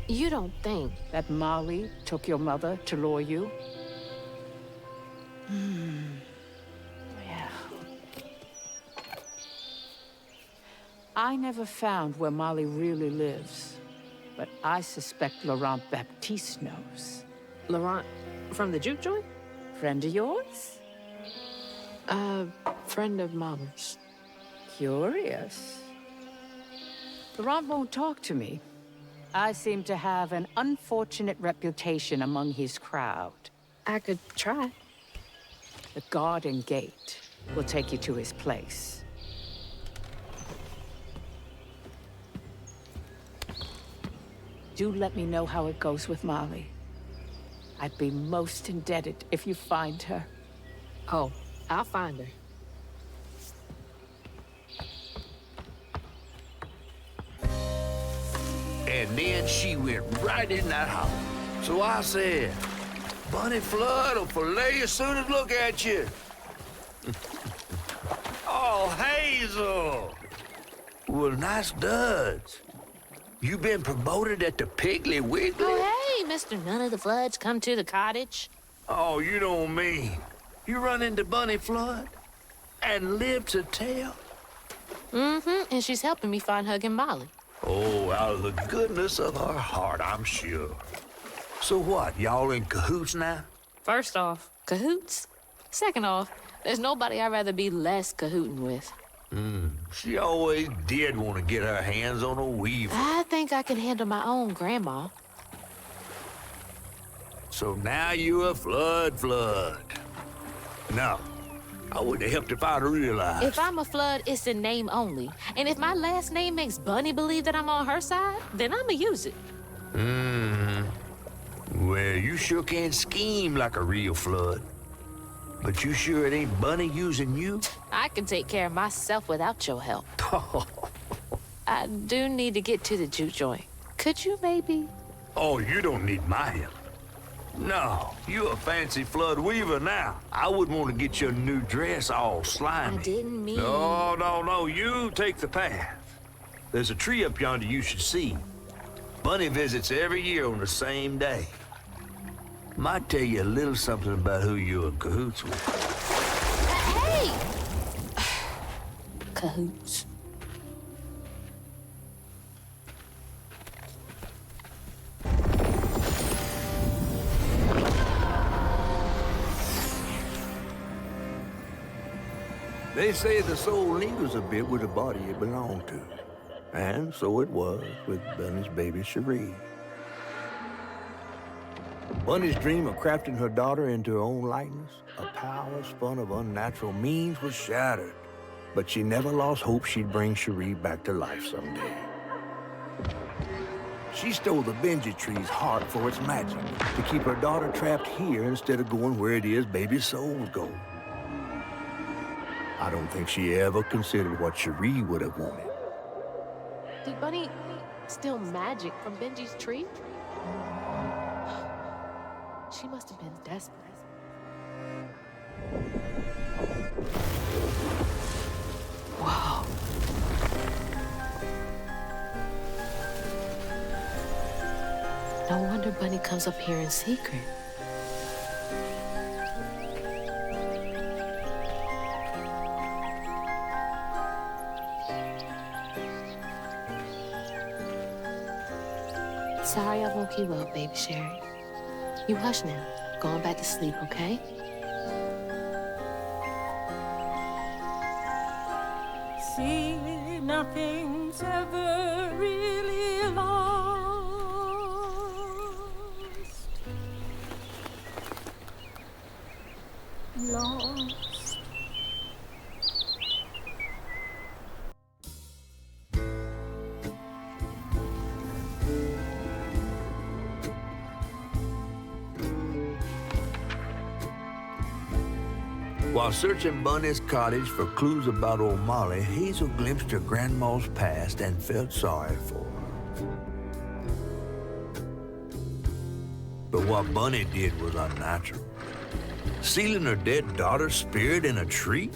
You don't think that Molly took your mother to lure you? Yeah. I never found where Molly really lives, but I suspect Laurent Baptiste knows. Laurent from the juke joint? Friend of yours? Friend of Mama's. Curious. Laurent won't talk to me. I seem to have an unfortunate reputation among his crowd. I could try. The garden gate will take you to his place. Do let me know how it goes with Molly. I'd be most indebted if you find her. Oh, I'll find her. And then she went right in that house. So I said, Bunny Flood will fillet you as soon as look at you. Oh, Hazel. Well, nice duds. You been promoted at the Piggly Wiggly? Oh, hey, Mr. None of the Floods, come to the cottage. Oh, you don't mean. You run into Bunny Flood and live to tell? Mm-hmm, and she's helping me find Huggin' Molly. Oh, out of the goodness of her heart, I'm sure. So what, y'all in cahoots now? First off, cahoots. Second off, there's nobody I'd rather be less cahooting with. She always did want to get her hands on a weaver. I think I can handle my own grandma. So now you're a flood. No, I wouldn't have helped if I'd realized. If I'm a Flood, it's in name only. And if my last name makes Bunny believe that I'm on her side, then I'ma use it. Well, you sure can scheme like a real Flood. But you sure it ain't Bunny using you? I can take care of myself without your help. I do need to get to the juke joint. Could you maybe? Oh, you don't need my help. No, you a fancy Flood weaver now. I wouldn't want to get your new dress all slimy. I didn't mean... No, you take the path. There's a tree up yonder you should see. Bunny visits every year on the same day. Might tell you a little something about who you're in cahoots with. Hey! Cahoots. They say the soul lingers a bit with the body it belonged to. And so it was with Bunny's baby Cherie. Bunny's dream of crafting her daughter into her own likeness, a power spun of unnatural means, was shattered. But she never lost hope she'd bring Cherie back to life someday. She stole the Benji tree's heart for its magic, to keep her daughter trapped here instead of going where it is baby souls go. I don't think she ever considered what Cherie would have wanted. Did Bunny steal magic from Benji's tree? She must have been desperate. Whoa. No wonder Bunny comes up here in secret. Sorry I woke you up, baby Sherry. You hush now. Going back to sleep, okay? See, nothing's ever really lost. Lost. While searching Bunny's cottage for clues about old Molly, Hazel glimpsed her grandma's past and felt sorry for her. But what Bunny did was unnatural. Sealing her dead daughter's spirit in a tree?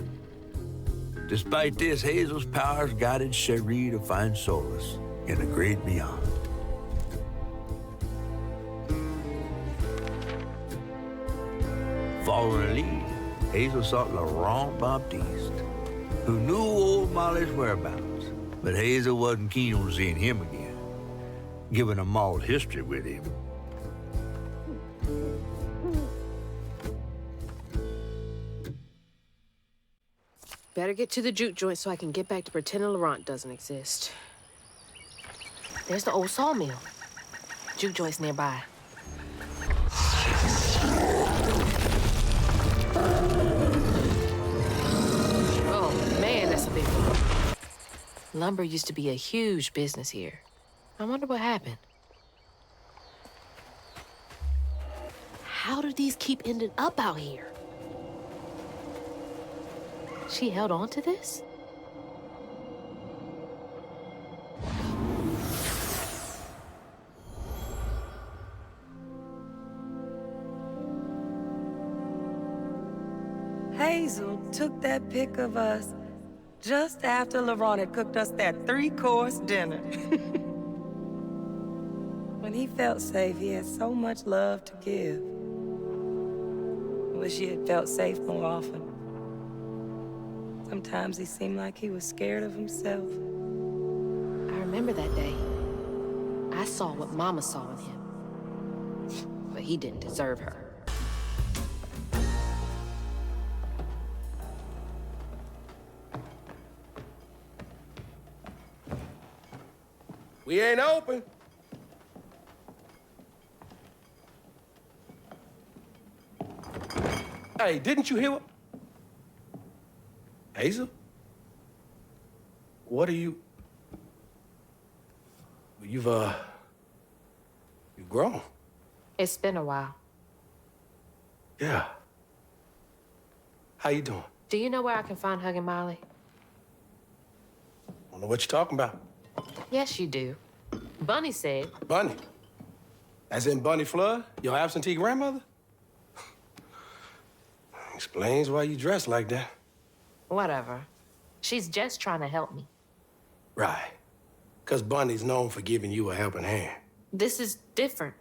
Despite this, Hazel's powers guided Cherie to find solace in the great beyond. Following a lead, Hazel sought Laurent Baptiste, who knew old Molly's whereabouts, but Hazel wasn't keen on seeing him again, given a mauled history with him. Better get to the juke joint so I can get back to pretending Laurent doesn't exist. There's the old sawmill. Juke joint's nearby. Oh, man, that's a big one. Lumber used to be a huge business here. I wonder what happened. How do these keep ending up out here? She held on to this? Hazel took that pic of us just after Laurent had cooked us that 3-course dinner. When he felt safe, he had so much love to give. I wish he had felt safe more often. Sometimes he seemed like he was scared of himself. I remember that day. I saw what Mama saw in him. But he didn't deserve her. We ain't open. Hey, didn't you hear what? Hazel? What are you? You've grown. It's been a while. Yeah. How you doing? Do you know where I can find Huggin' Molly? I don't know what you're talking about. Yes, you do. Bunny said. Bunny? As in Bunny Flood, your absentee grandmother? Explains why you dress like that. Whatever. She's just trying to help me. Right. Because Bunny's known for giving you a helping hand. This is different.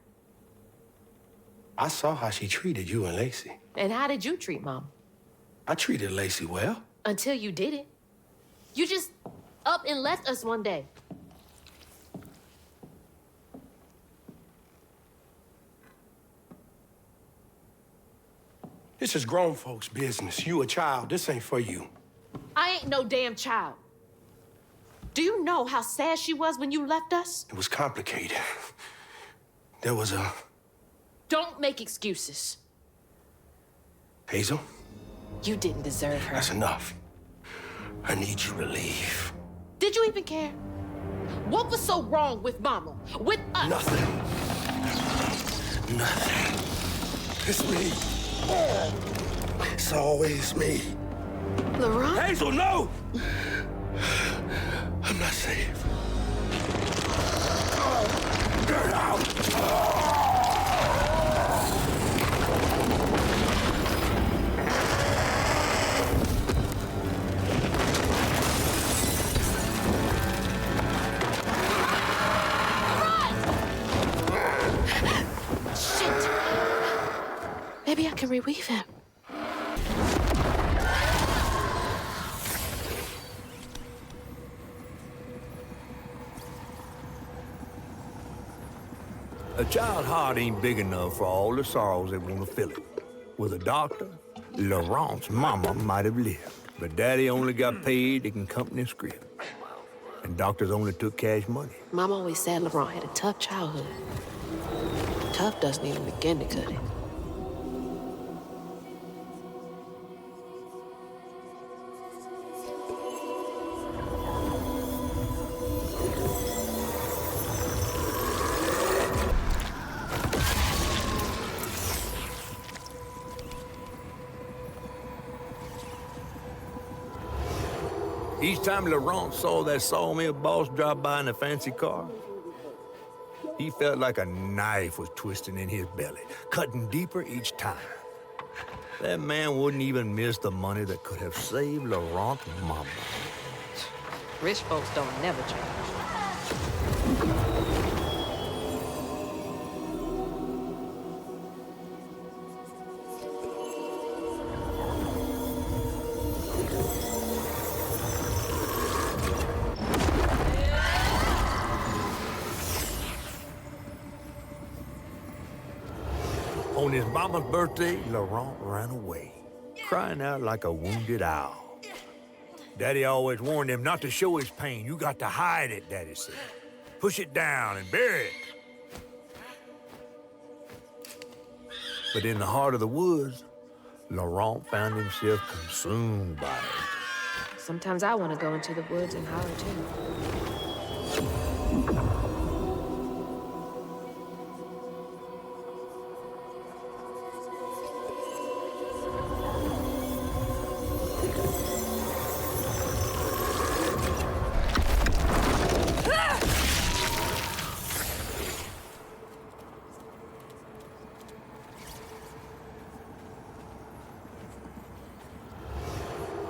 I saw how she treated you and Lacey. And how did you treat Mom? I treated Lacey well. Until you didn't. You just up and left us one day. This is grown folks' business. You a child. This ain't for you. I ain't no damn child. Do you know how sad she was when you left us? It was complicated. There was a... Don't make excuses. Hazel? You didn't deserve her. That's enough. I need you to leave. Did you even care? What was so wrong with Mama? With us? Nothing. Nothing. It's me. It's always me. Laurent? Hazel, no! I'm not safe. Get out! Shit! Maybe I can reweave him. A child's heart ain't big enough for all the sorrows that want to fill it. With a doctor, Laurent's mama might have lived, but Daddy only got paid to accompany a script. And doctors only took cash money. Mom always said Laurent had a tough childhood. Tough doesn't even begin to cut it. Each time Laurent saw that sawmill boss drive by in a fancy car, he felt like a knife was twisting in his belly, cutting deeper each time. That man wouldn't even miss the money that could have saved Laurent's mama. Rich folks don't never change. On his mama's birthday, Laurent ran away, crying out like a wounded owl. Daddy always warned him not to show his pain. You got to hide it, Daddy said. Push it down and bury it. But in the heart of the woods, Laurent found himself consumed by it. Sometimes I want to go into the woods and holler too.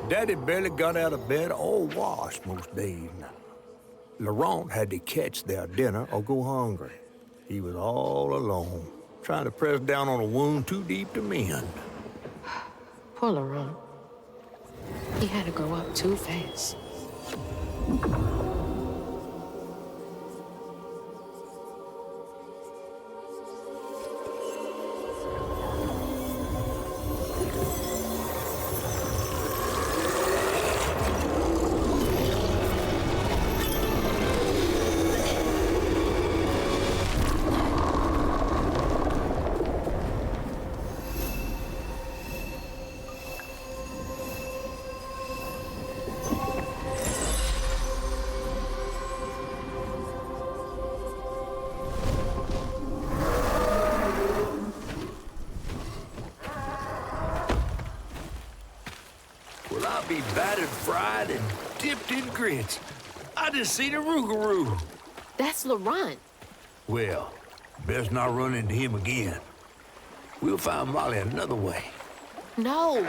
Daddy barely got out of bed or washed most days now. Laurent had to catch their dinner or go hungry. He was all alone, trying to press down on a wound too deep to mend. Poor Laurent. He had to grow up too fast. Well, I'll be battered, fried, and dipped in grits. I just seen a rougarou. That's Laurent. Well, best not run into him again. We'll find Molly another way. No,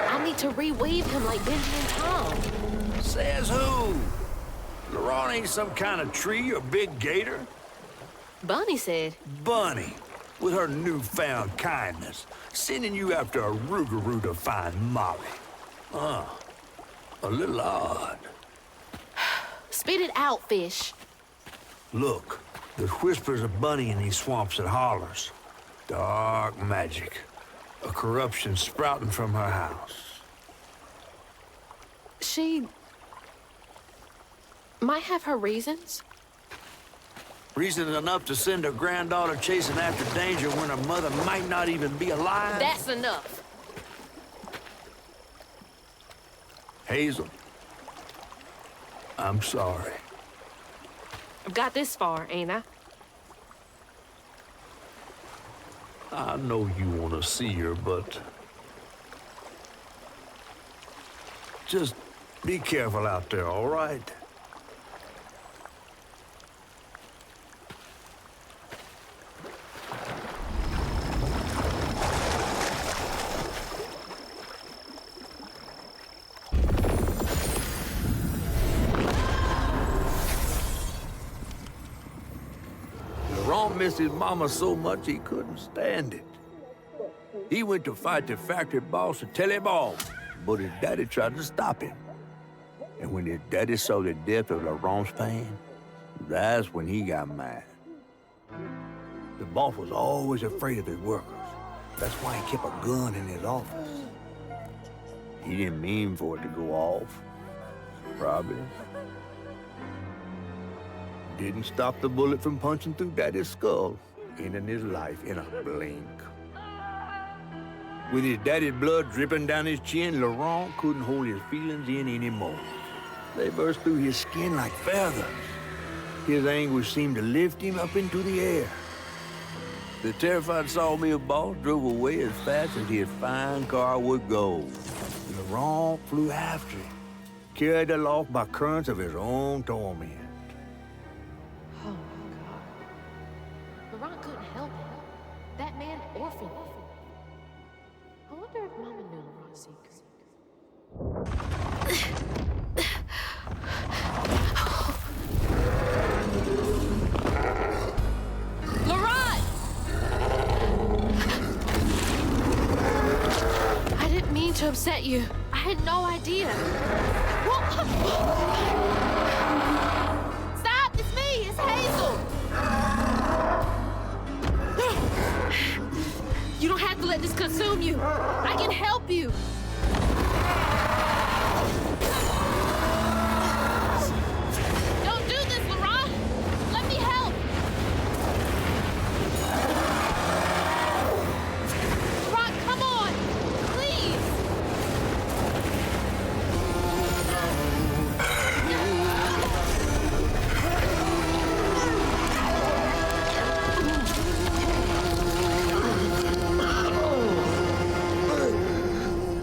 I need to reweave him like Benji and Tom. Says who? Laurent ain't some kind of tree or big gator. Bunny said. Bunny, with her newfound kindness, sending you after a rougarou to find Molly. A little odd. Spit it out, fish. Look, there's whispers of Bunny in these swamps and hollers. Dark magic. A corruption sprouting from her house. She might have her reasons. Reasons enough to send her granddaughter chasing after danger when her mother might not even be alive? That's enough. Hazel, I'm sorry. I've got this far, ain't I? I know you want to see her, but just be careful out there, all right? Laurent missed his mama so much he couldn't stand it. He went to fight the factory boss to tell him off, but his daddy tried to stop him. And when his daddy saw the depth of Laurent's pain, that's when he got mad. The boss was always afraid of his workers. That's why he kept a gun in his office. He didn't mean for it to go off. Probably. Didn't stop the bullet from punching through Daddy's skull, ending his life in a blink. With his daddy's blood dripping down his chin, Laurent couldn't hold his feelings in anymore. They burst through his skin like feathers. His anguish seemed to lift him up into the air. The terrified sawmill boss drove away as fast as his fine car would go. Laurent flew after him, carried aloft by currents of his own torment. Oh my God. Laurent couldn't help it. That man orphaned him. I wonder if Mama knew Laurent's secret. Laurent! I didn't mean to upset you. I had no idea. Stop! It's me! It's Hazel! You don't have to let this consume you. I can help you. Don't do this, Laurent. Let me help. Laurent, come on. Please.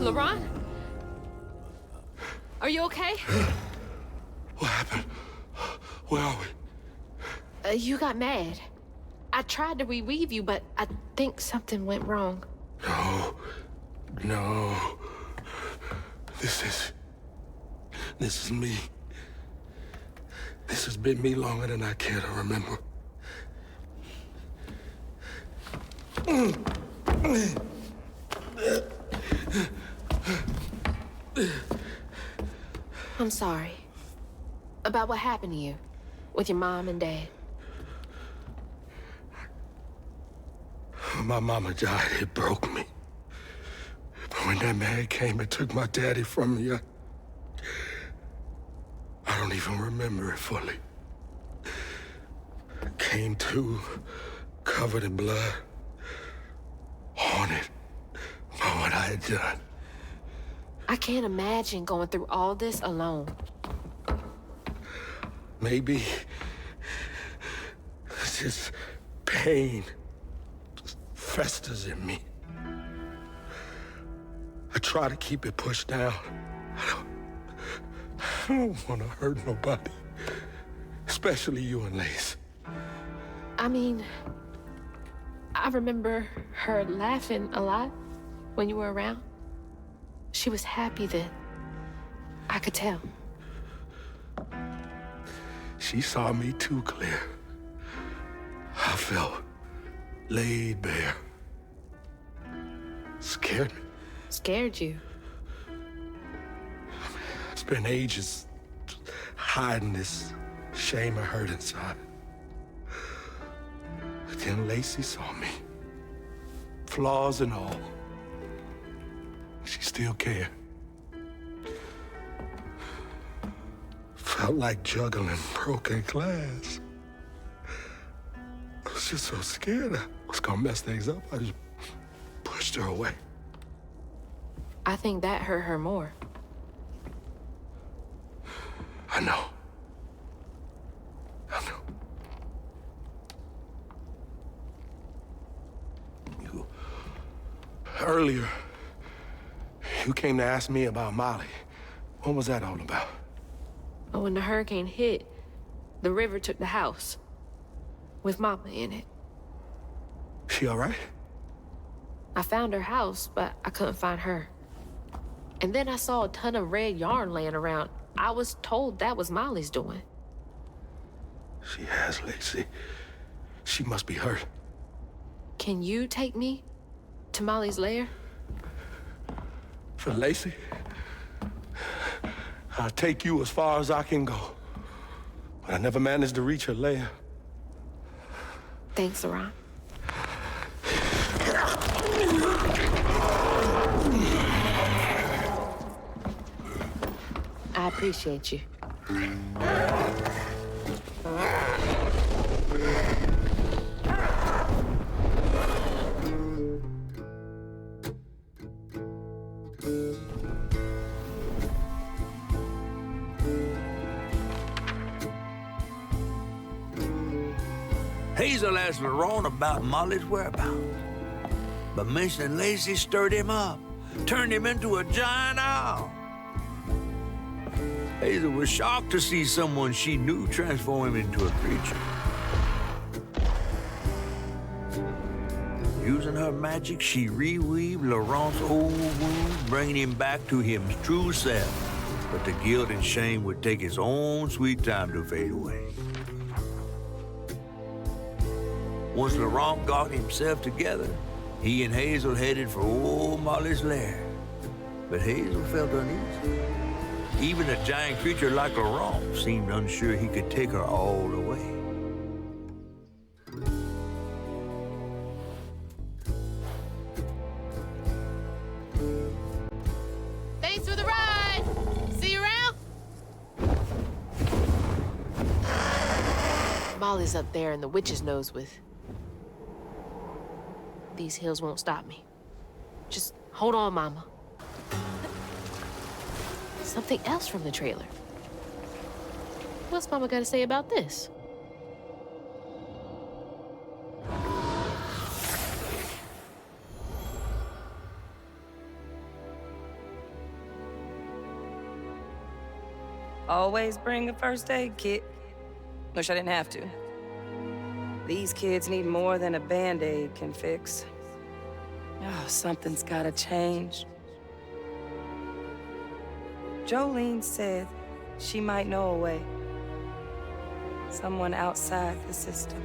Laurent? Are you okay? What happened? Where are we? You got mad. I tried to reweave you, but I think something went wrong. No. This is me. This has been me longer than I care to remember. I'm sorry. About what happened to you with your mom and dad. My mama died. It broke me. But when that man came and took my daddy from me, I don't even remember it fully. Came to, covered in blood, haunted by what I had done. I can't imagine going through all this alone. Maybe this pain just festers in me. I try to keep it pushed down. I don't want to hurt nobody, especially you and Lace. I mean, I remember her laughing a lot when you were around. She was happy then. I could tell. She saw me too clear. I felt laid bare. Scared me. Scared you? It's been ages hiding this shame and hurt inside. But then Lacey saw me. Flaws and all. She still cared. Felt like juggling broken glass. I was just so scared I was gonna mess things up. I just pushed her away. I think that hurt her more. I know. Earlier, you came to ask me about Molly. What was that all about? When the hurricane hit, the river took the house with Mama in it. She all right? I found her house, but I couldn't find her. And then I saw a ton of red yarn laying around. I was told that was Molly's doing. She has, Lacey. She must be hurt. Can you take me to Molly's lair? For Lacey? I'll take you as far as I can go. But I never managed to reach her lair. Thanks, Laurent. I appreciate you. Hazel asked Laurent about Molly's whereabouts. But mentioning Lacey stirred him up, turned him into a giant owl. Hazel was shocked to see someone she knew transform him into a creature. Using her magic, she reweaved Laurent's old wound, bringing him back to his true self. But the guilt and shame would take its own sweet time to fade away. Once Laurent got himself together, he and Hazel headed for old Molly's lair. But Hazel felt uneasy. Even a giant creature like Laurent seemed unsure he could take her all away. Thanks for the ride! See you around? Molly's up there in the witch's nose with... These hills won't stop me. Just hold on, Mama. Something else from the trailer. What's Mama got to say about this? Always bring a first aid kit. Wish I didn't have to. These kids need more than a Band-Aid can fix. Oh, something's gotta change. Jolene said she might know a way. Someone outside the system.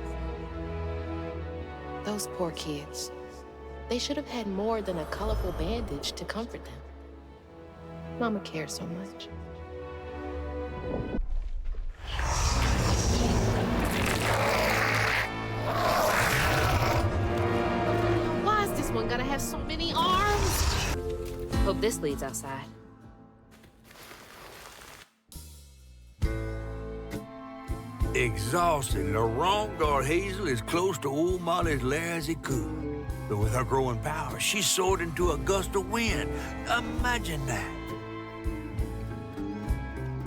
Those poor kids. They should have had more than a colorful bandage to comfort them. Mama cares so much. Why is this one gonna have so many arms? Hope this leads outside. Exhausted, Laurent got Hazel as close to old Molly's lair as he could. But with her growing power, she soared into a gust of wind. Imagine that.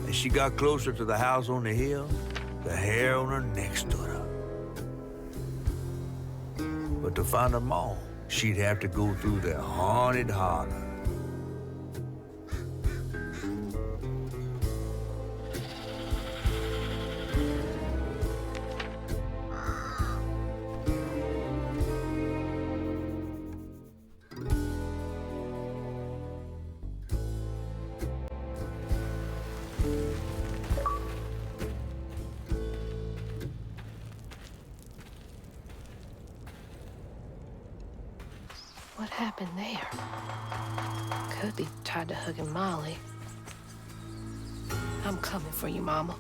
As she got closer to the house on the hill, the hair on her neck stood up. But to find them all, she'd have to go through the haunted holler. What happened there? Could be tied to hugging Molly. I'm coming for you, Mama.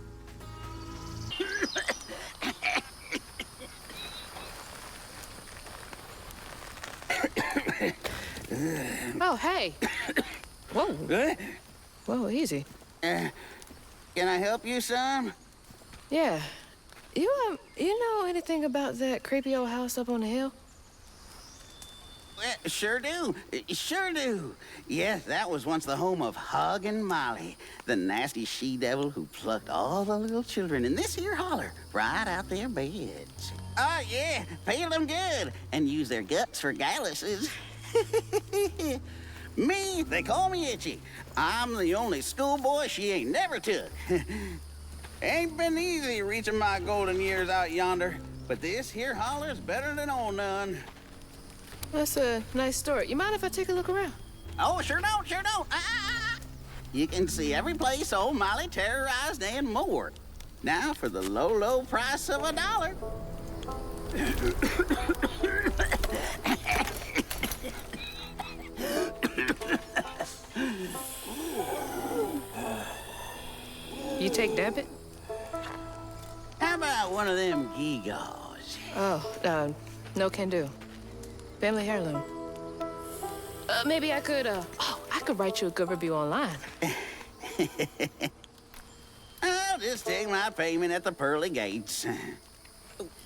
Oh, hey. Whoa. Whoa, easy. Can I help you, son? Yeah. You know anything about that creepy old house up on the hill? Well, sure do. Sure do. Yes, that was once the home of Hug and Molly, the nasty she-devil who plucked all the little children in this here holler right out their beds. Oh, yeah, peeled them good and used their guts for galluses. Me, they call me Itchy. I'm the only schoolboy she ain't never took. Ain't been easy reaching my golden years out yonder, but this here holler's better than old none. That's a nice story. You mind if I take a look around? Oh, sure don't, sure don't. You can see every place old Molly terrorized and more. Now for the low, low price of $1. You take debit? How about one of them gewgaws? Oh, no can do. Family heirloom. Maybe I could, I could write you a good review online. just take my payment at the pearly gates.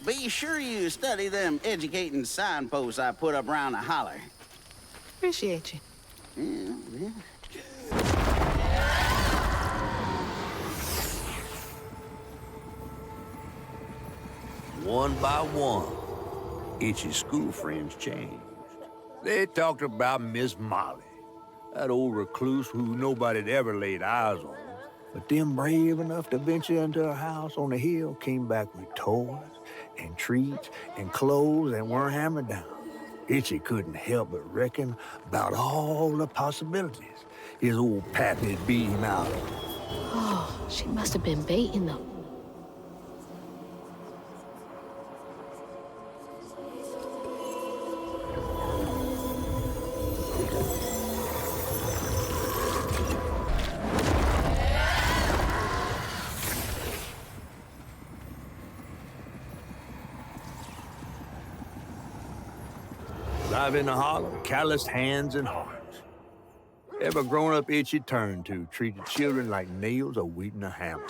Be sure you study them educating signposts I put up around the holler. Appreciate you. Yeah. One by one, Itchy's school friends changed. They talked about Miss Molly, that old recluse who nobody'd ever laid eyes on. But them brave enough to venture into her house on the hill came back with toys and treats and clothes and weren't hammered down. Itchy couldn't help but reckon about all the possibilities his old pappy beat him out of. Oh, she must have been baiting them. Live in the hollow, calloused hands and hearts. Ever grown-up Itchy turned to treated children like nails awaiting a hammer.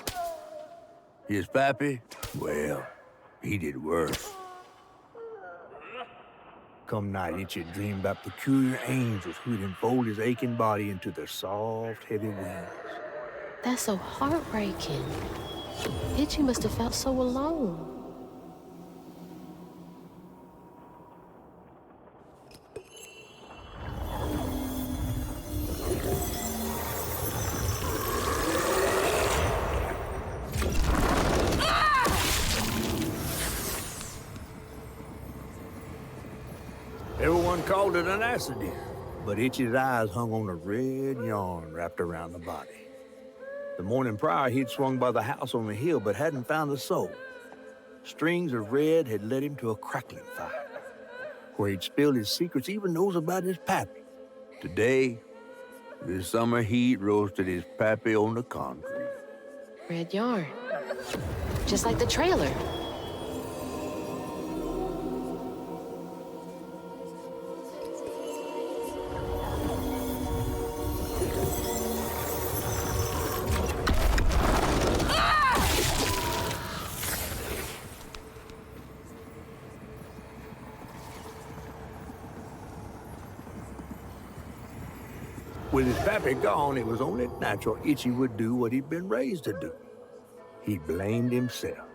His pappy, well, he did worse. Come night, Itchy dreamed about peculiar angels who'd enfold his aching body into their soft, heavy wings. That's so heartbreaking. Itchy must have felt so alone. Everyone called it an accident, but Itchy's eyes hung on a red yarn wrapped around the body. The morning prior, he'd swung by the house on the hill, but hadn't found the soul. Strings of red had led him to a crackling fire, where he'd spilled his secrets, even those about his pappy. Today, the summer heat roasted his pappy on the concrete. Red yarn. Just like the trailer. With his pappy gone, it was only natural Itchy would do what he'd been raised to do. He blamed himself.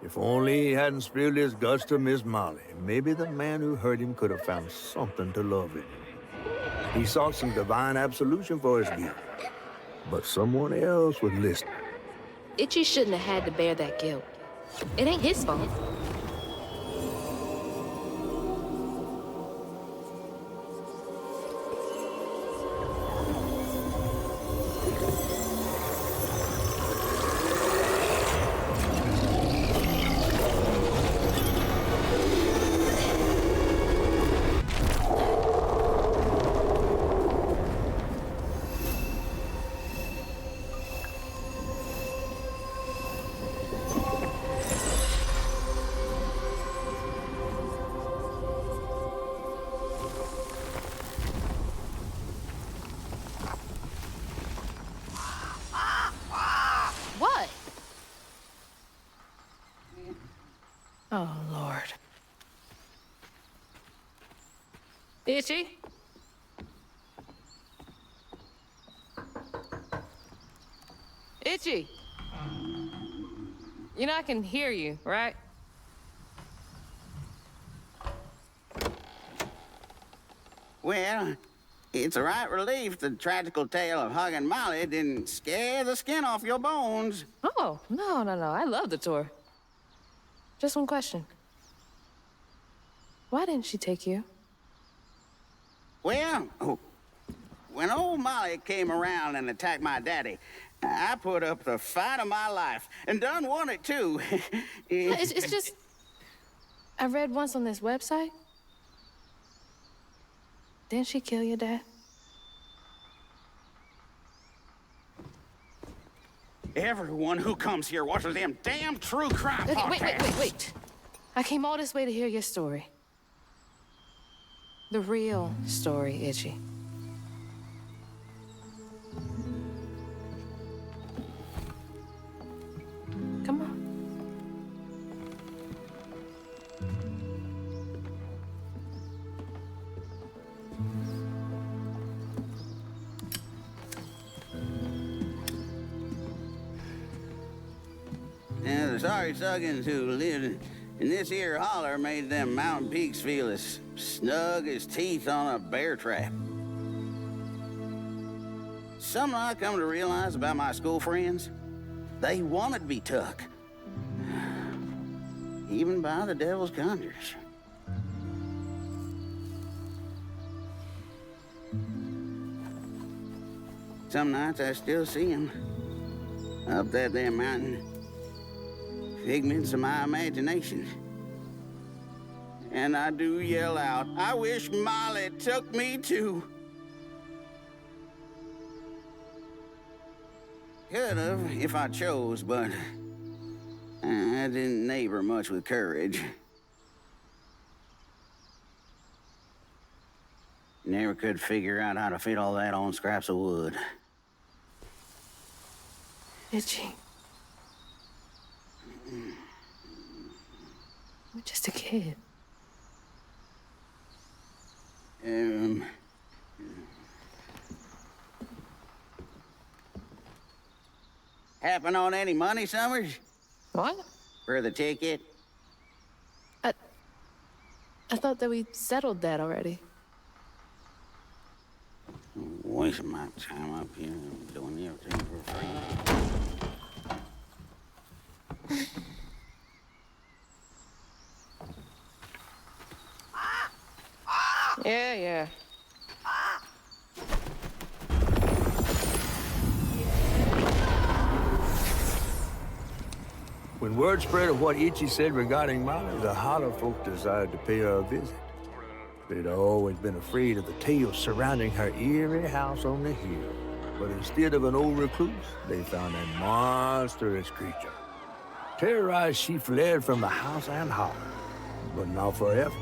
If only he hadn't spilled his guts to Miss Molly, maybe the man who hurt him could have found something to love in him. He sought some divine absolution for his guilt, but someone else was listening. Itchy shouldn't have had to bear that guilt. It ain't his fault. What? Oh, Lord. Itchy? Itchy! You know I can hear you, right? Well, it's a right relief the tragical tale of Hug and Molly didn't scare the skin off your bones. Oh, no. I love the tour. Just one question. Why didn't she take you? Well, when old Molly came around and attacked my daddy, I put up the fight of my life, and done won it, too. It's just... I read once on this website. Didn't she kill your dad? Everyone who comes here watches them damn true crime podcasts. Wait. I came all this way to hear your story. The real story, Itchy. sorry Suggins who lived in this here holler made them mountain peaks feel as snug as teeth on a bear trap. Something I come to realize about my school friends, they wanted to be took. Even by the devil's conjurers. Some nights I still see them up that there mountain. Figments of my imagination. And I do yell out, I wish Molly took me too. Could have if I chose, but I didn't neighbor much with courage. Never could figure out how to fit all that on scraps of wood. Itchy. You're just a kid. Happen on any money, Summers? What? For the ticket? I thought that we settled that already. Wasting my time up here doing everything for free. Yeah. When word spread of what Itchy said regarding Molly, the Holler folk decided to pay her a visit. They'd always been afraid of the tales surrounding her eerie house on the hill. But instead of an old recluse, they found a monstrous creature. Terrorized, she fled from the house and Holler, but not forever.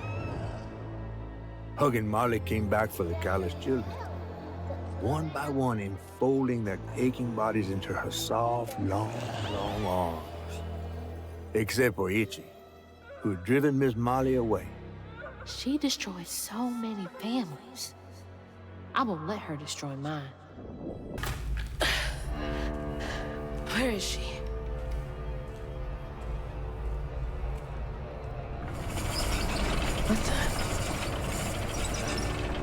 Hug and Molly came back for the callous children, one by one enfolding their aching bodies into her soft, long arms. Except for Itchy, who had driven Miss Molly away. She destroyed so many families. I won't let her destroy mine. Where is she? What the?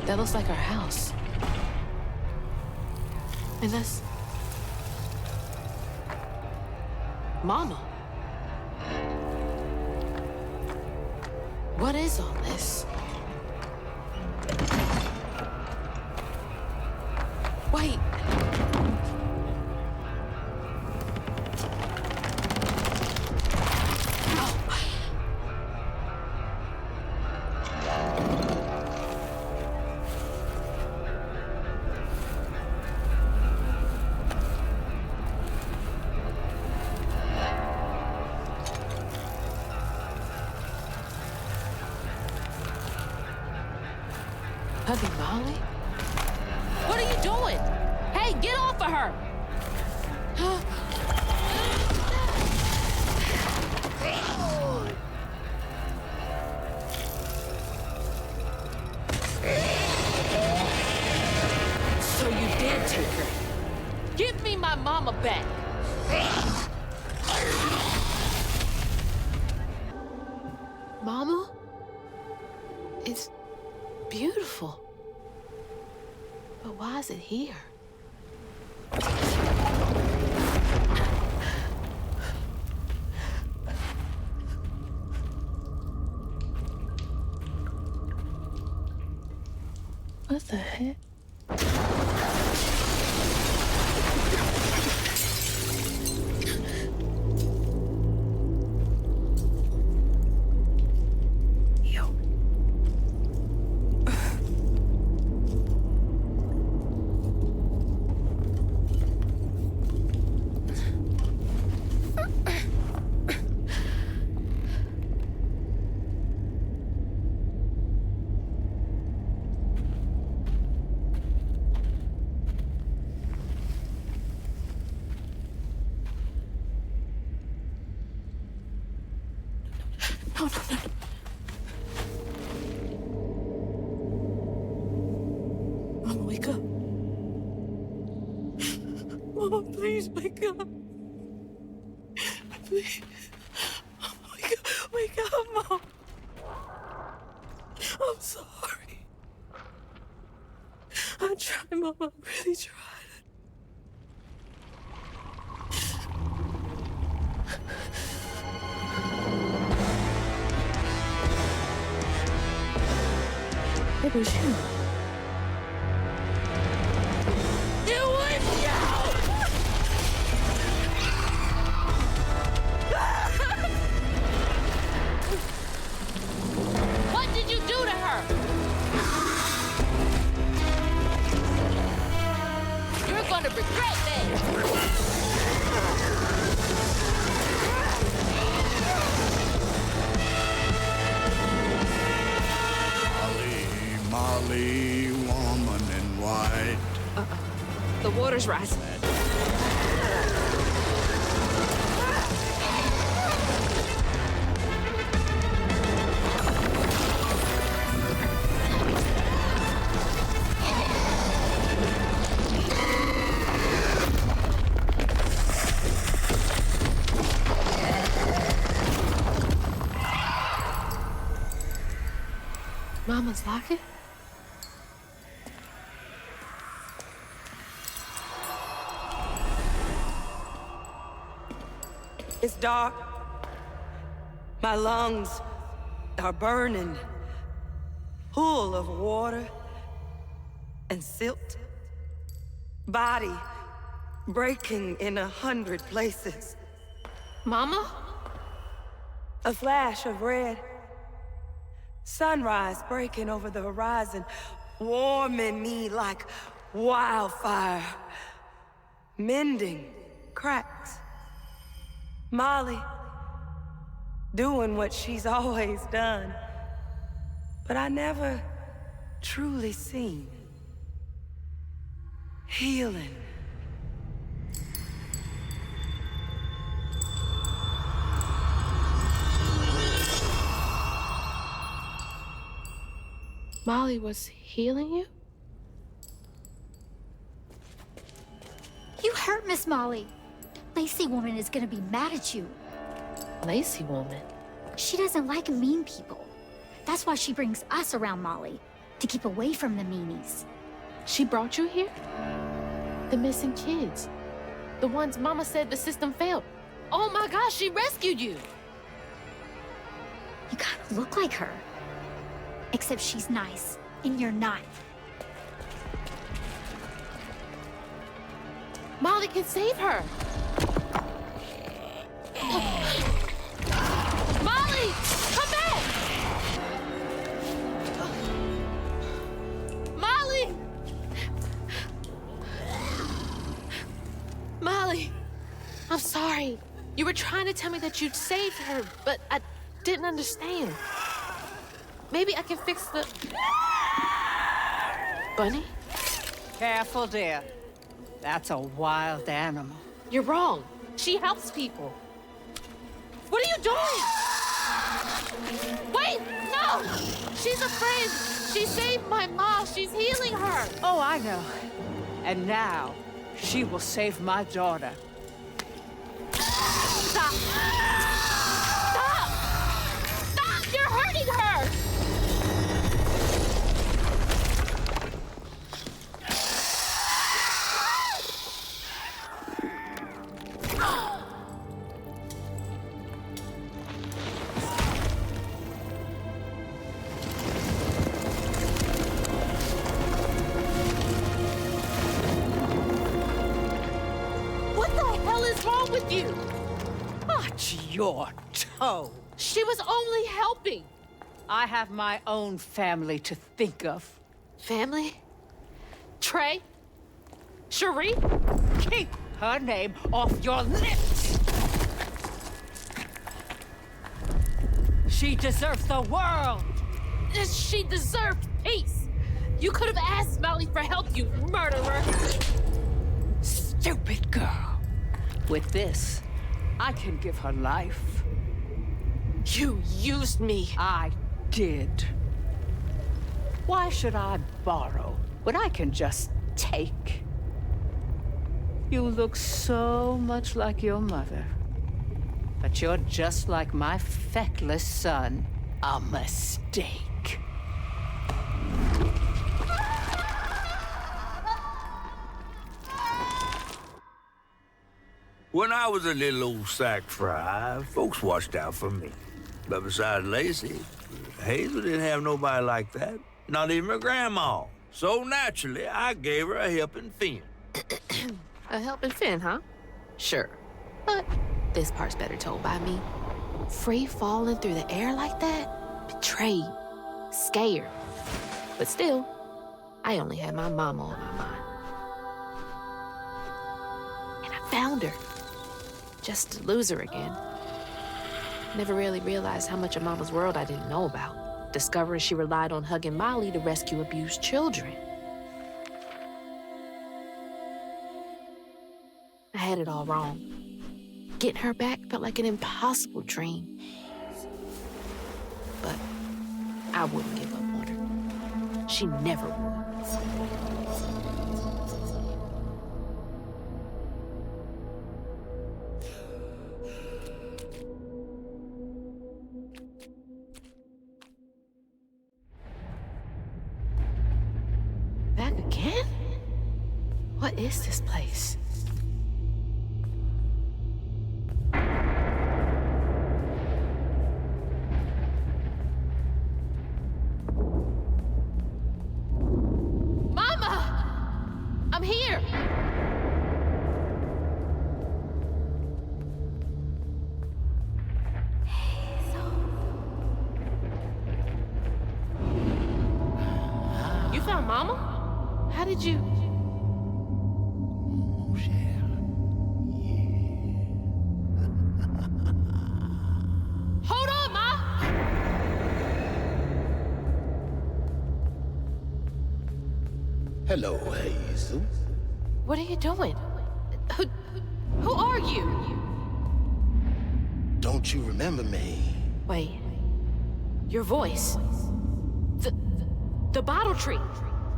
That looks like our house. And that's... Mama. What is all this? Wait. Hubby Molly? What are you doing? Hey, get off of her! So you did take her. Give me my mama back. Mama? It's beautiful. But why is it here? What the heck? No. Mama, wake up. Mama, please wake up. Please. Wake up, Mom. I'm sorry. I tried, Mom. I really tried. It was you. It was you! What did you do to her? You're gonna regret that. Molly, woman in white. The water's rising. Mama's locket? It's dark. My lungs are burning, full of water and silt. Body breaking in 100 places. Mama? A flash of red. Sunrise breaking over the horizon, warming me like wildfire. Mending cracks. Molly, doing what she's always done, but I never truly seen. Healing. Molly was healing you? You hurt Miss Molly. Lacey woman is gonna be mad at you. Lacey woman? She doesn't like mean people. That's why she brings us around Molly, to keep away from the meanies. She brought you here? The missing kids. The ones Mama said the system failed. Oh my gosh, she rescued you! You kind of look like her. Except she's nice, and you're not. Molly can save her! Molly! Come back! Molly! Molly! I'm sorry. You were trying to tell me that you'd saved her, but I didn't understand. Maybe I can fix the... Bunny? Careful, dear. That's a wild animal. You're wrong. She helps people. What are you doing? Wait! No! She's afraid. She saved my mom. She's healing her. Oh, I know. And now, she will save my daughter. Stop! Stop! Stop! You're hurting her! With you. Watch your toe. She was only helping. I have my own family to think of. Family? Trey? Cherie? Keep her name off your lips. She deserves the world. She deserved peace. You could have asked Molly for help, you murderer. Stupid girl. With this, I can give her life. You used me. I did. Why should I borrow when I can just take? You look so much like your mother. But you're just like my feckless son. A mistake. When I was a little old sack fry, folks watched out for me. But besides Lacey, Hazel didn't have nobody like that. Not even her grandma. So naturally, I gave her a helping fin. A helping fin, huh? Sure. But this part's better told by me. Free falling through the air like that? Betrayed. Scared. But still, I only had my mama on my mind. And I found her. Just to lose her again. Never really realized how much of Mama's world I didn't know about. Discovering she relied on hugging Molly to rescue abused children. I had it all wrong. Getting her back felt like an impossible dream. But I wouldn't give up on her. She never would. Back again? What is this place? Mama! I'm here! You found Mama? How did you? Hold on, Ma! Hello, Hazel. What are you doing? Who are you? Don't you remember me? Wait. Your voice. The bottle tree.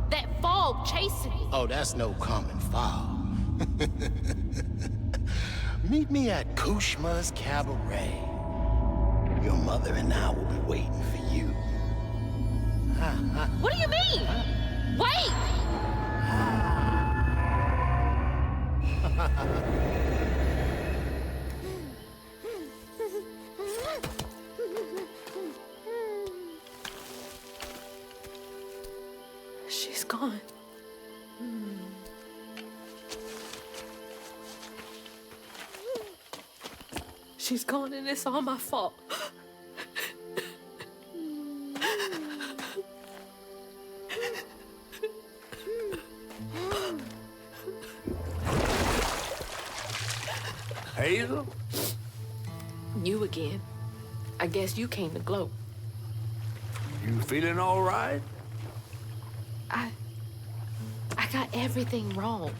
That fog chasing me. Oh, that's no common fog. Meet me at Kushma's Cabaret. Your mother and I will be waiting for you. What do you mean? Wait! She's gone. She's gone and it's all my fault. Hazel? You again. I guess you came to gloat. You feeling all right? I got everything wrong.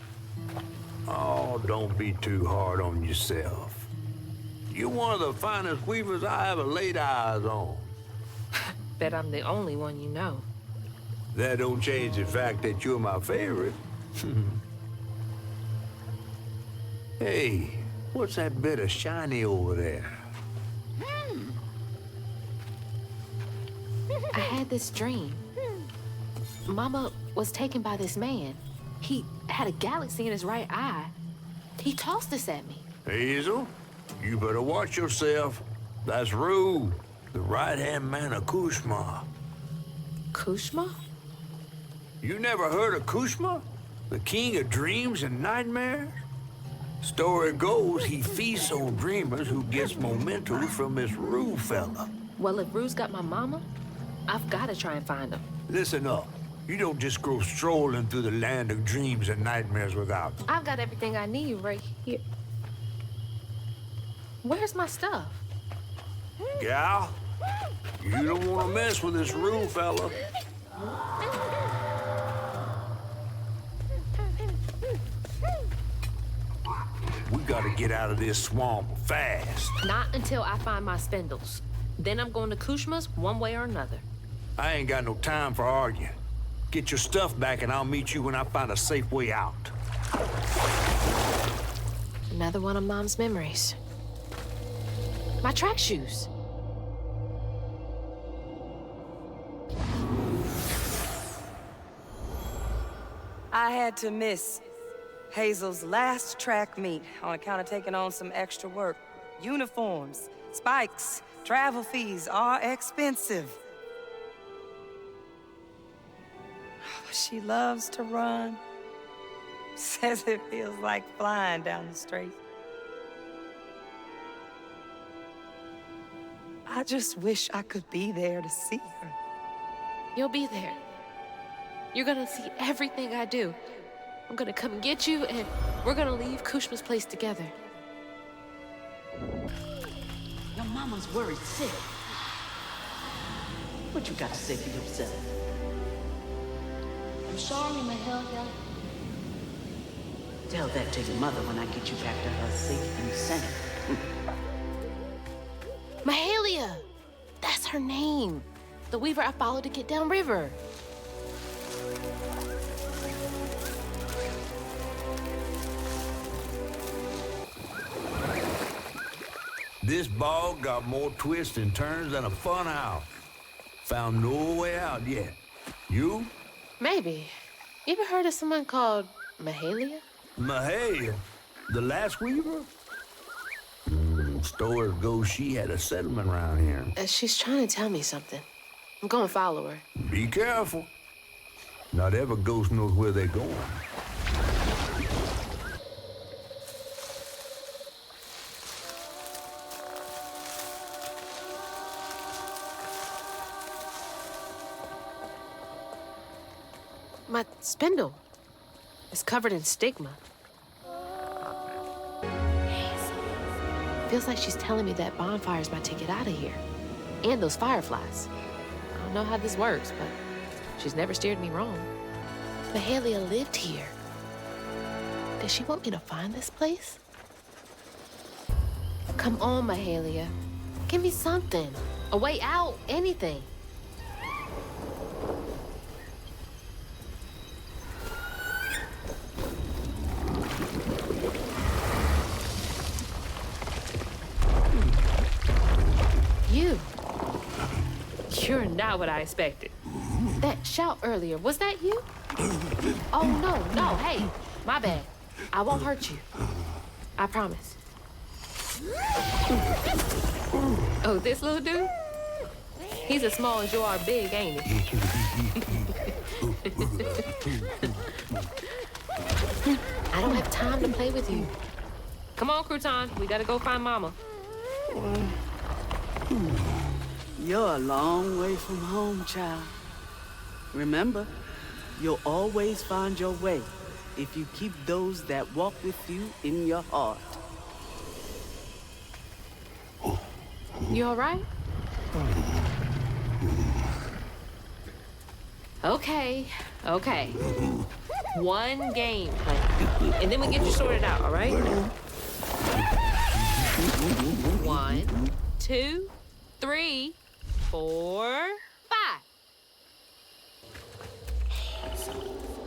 Oh, don't be too hard on yourself. You're one of the finest weavers I ever laid eyes on. Bet I'm the only one you know. That don't change the fact that you're my favorite. Hey, what's that bit of shiny over there? I had this dream. Mama was taken by this man. He had a galaxy in his right eye. He tossed this at me. Hazel, you better watch yourself. That's Rue, the right-hand man of Kushma. Kushma? You never heard of Kushma? The king of dreams and nightmares? Story goes he feasts on dreamers who gets memento from this Rue fella. Well, if Rue's got my mama, I've got to try and find him. Listen up. You don't just go strolling through the land of dreams and nightmares without them. I've got everything I need right here. Where's my stuff? Gal, you don't want to mess with this Rue fella. We gotta get out of this swamp fast. Not until I find my spindles. Then I'm going to Kushma's one way or another. I ain't got no time for arguing. Get your stuff back and I'll meet you when I find a safe way out. Another one of Mom's memories. My track shoes. I had to miss Hazel's last track meet on account of taking on some extra work. Uniforms, spikes, travel fees are expensive. She loves to run. Says it feels like flying down the straight. I just wish I could be there to see her. You'll be there. You're gonna see everything I do. I'm gonna come and get you, and we're gonna leave Kushma's place together. Your mama's worried sick. What you got to say for yourself? I'm sorry, Mahalia. Tell that to your mother when I get you back to her safe and sane. Mahalia! That's her name. The weaver I followed to get downriver. This bog got more twists and turns than a fun house. Found no way out yet. You? Maybe. You ever heard of someone called Mahalia? Mahalia? The last weaver? Stories go she had a settlement around here. She's trying to tell me something. I'm gonna follow her. Be careful. Not every ghost knows where they're going. My spindle is covered in stigma. Feels like she's telling me that bonfire's my ticket out of here. And those fireflies. I don't know how this works, but she's never steered me wrong. Mahalia lived here. Does she want me to find this place? Come on, Mahalia. Give me something. A way out, anything. You're not what I expected. That shout earlier, was that you? Oh, no, hey, my bad. I won't hurt you. I promise. Oh, this little dude? He's as small as you are big, ain't he? I don't have time to play with you. Come on, Crouton, we gotta go find Mama. You're a long way from home, child. Remember, you'll always find your way if you keep those that walk with you in your heart. You all right? Okay. One game plan, and then we get you sorted out, all right? 1, 2, 3, 4, 5.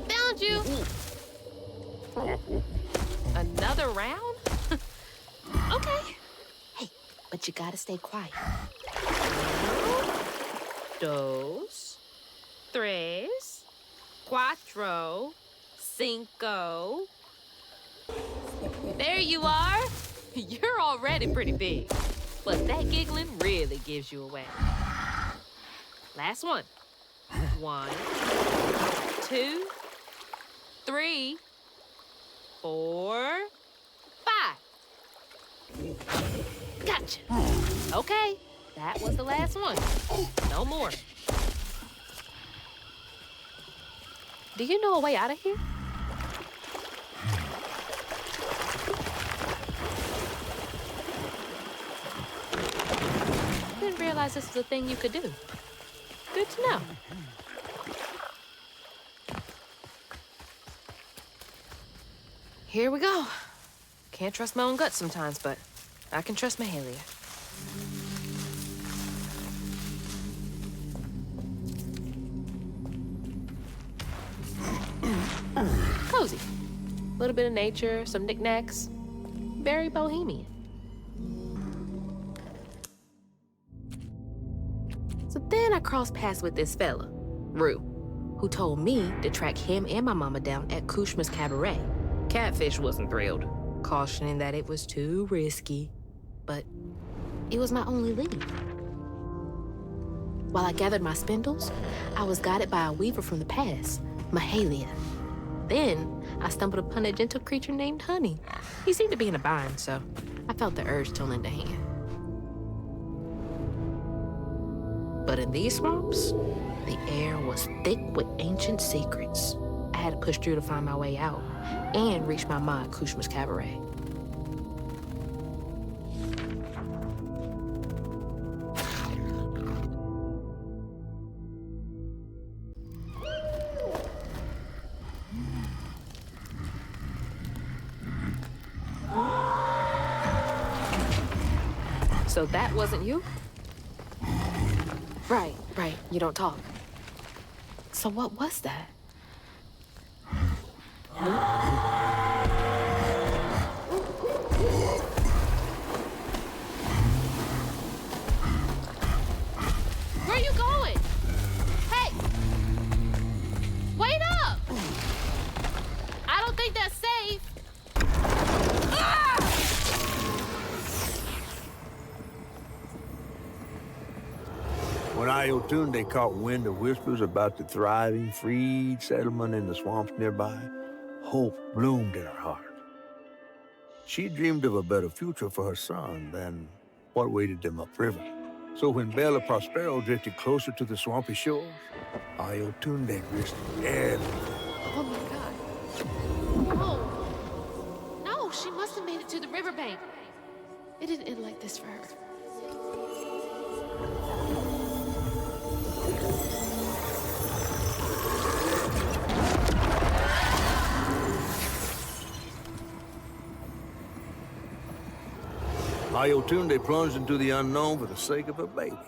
Found you. Another round? Okay. Hey, but you gotta stay quiet. 2, 3, 4, 5. There you are. You're already pretty big, but that giggling really gives you away. Last one. 1, 2, 3, 4, 5. Gotcha. Okay, that was the last one. No more. Do you know a way out of here? Didn't realize this was a thing you could do. Good to know. Here we go. Can't trust my own gut sometimes, but I can trust Mahalia. Cozy. A little bit of nature, some knickknacks. Very bohemian. Then I crossed paths with this fella, Rue, who told me to track him and my mama down at Kushma's Cabaret. Catfish wasn't thrilled, cautioning that it was too risky, but it was my only lead. While I gathered my spindles, I was guided by a weaver from the past, Mahalia. Then I stumbled upon a gentle creature named Honey. He seemed to be in a bind, so I felt the urge to lend a hand. But in these swamps, the air was thick with ancient secrets. I had to push through to find my way out and reach my ma at Kushma's Cabaret. So that wasn't you? Right, you don't talk. So what was that? Where are you going? Hey! Wait up! I don't think that's safe. When Ayotunde caught wind of whispers about the thriving, freed settlement in the swamps nearby, hope bloomed in her heart. She dreamed of a better future for her son than what waited them upriver. So when Bella Prospero drifted closer to the swampy shores, Ayotunde risked everything. Oh my God. Oh. No, she must have made it to the riverbank. It didn't end like this for her. Ayotunde plunged into the unknown for the sake of her baby.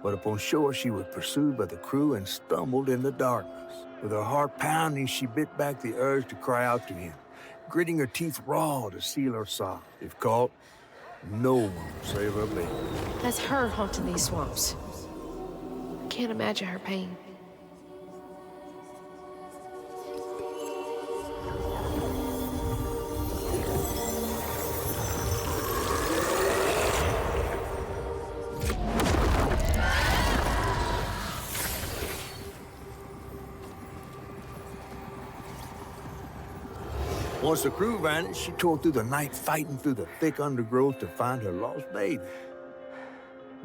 But upon shore, she was pursued by the crew and stumbled in the darkness. With her heart pounding, she bit back the urge to cry out to him, gritting her teeth raw to seal her sob. If caught, no one would save her baby. That's her haunting these swamps. I can't imagine her pain. Once the crew vanished, she tore through the night, fighting through the thick undergrowth to find her lost baby.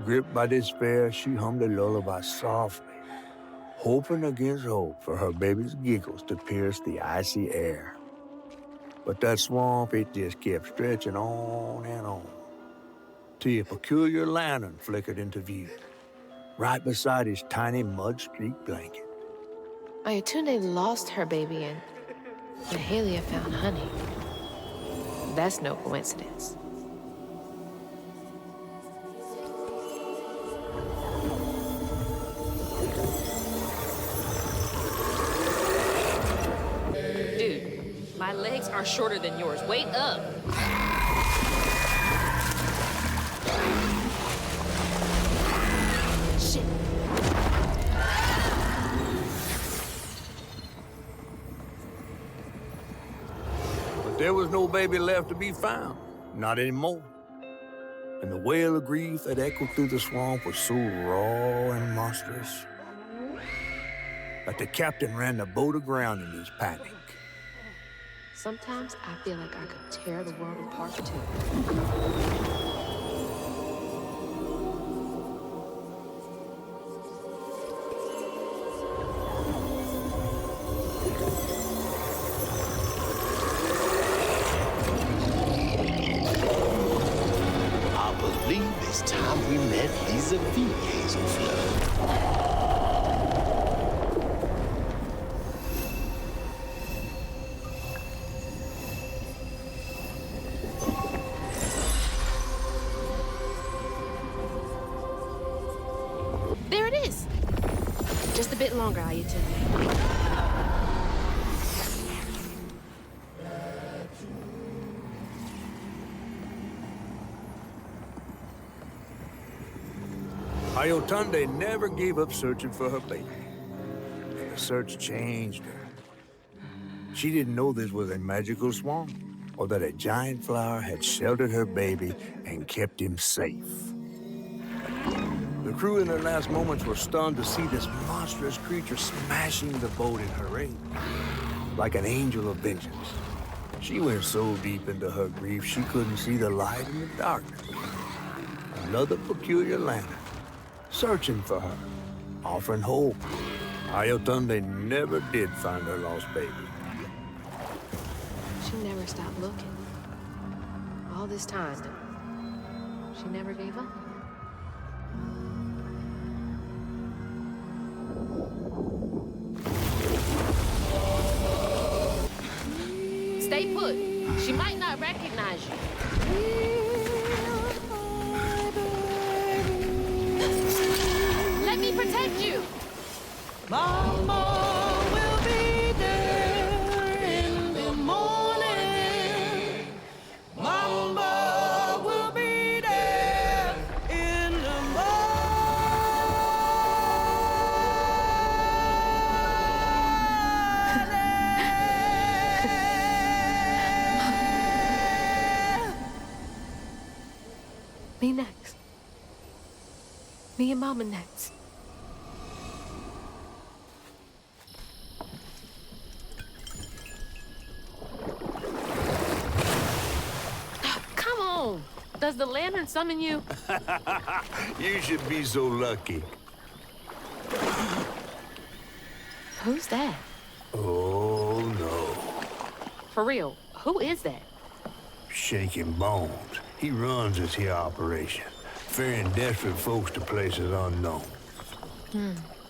Gripped by despair, she hummed a lullaby softly, hoping against hope for her baby's giggles to pierce the icy air. But that swamp, it just kept stretching on and on, till a peculiar lantern flickered into view, right beside his tiny mud-streaked blanket. Ayotunde lost her baby and Mahalia found Honey. That's no coincidence. Dude, my legs are shorter than yours. Wait up! Shit. There was no baby left to be found, not anymore. And the wail of grief that echoed through the swamp was so raw and monstrous that the captain ran the boat aground in his panic. Sometimes I feel like I could tear the world apart too. This time we met vis-a-vis Hazelflood. There it is! Just a bit longer, Ayotunde. Ayotunde never gave up searching for her baby. And the search changed her. She didn't know this was a magical swamp, or that a giant flower had sheltered her baby and kept him safe. The crew in their last moments were stunned to see this monstrous creature smashing the boat in her aid, like an angel of vengeance. She went so deep into her grief she couldn't see the light in the darkness. Another peculiar lantern, searching for her, offering hope. Ayotunde never did find her lost baby. She never stopped looking. All this time, she never gave up. Stay put. She might not recognize you. Let me protect you. Mama will be there in the morning. Mama will be there in the Me next. Me and Mama next. Come on. Does the lantern summon you? You should be so lucky. Who's that? Oh, no. For real, who is that? Shaking Bones. He runs this here operation, ferrying desperate folks to places unknown.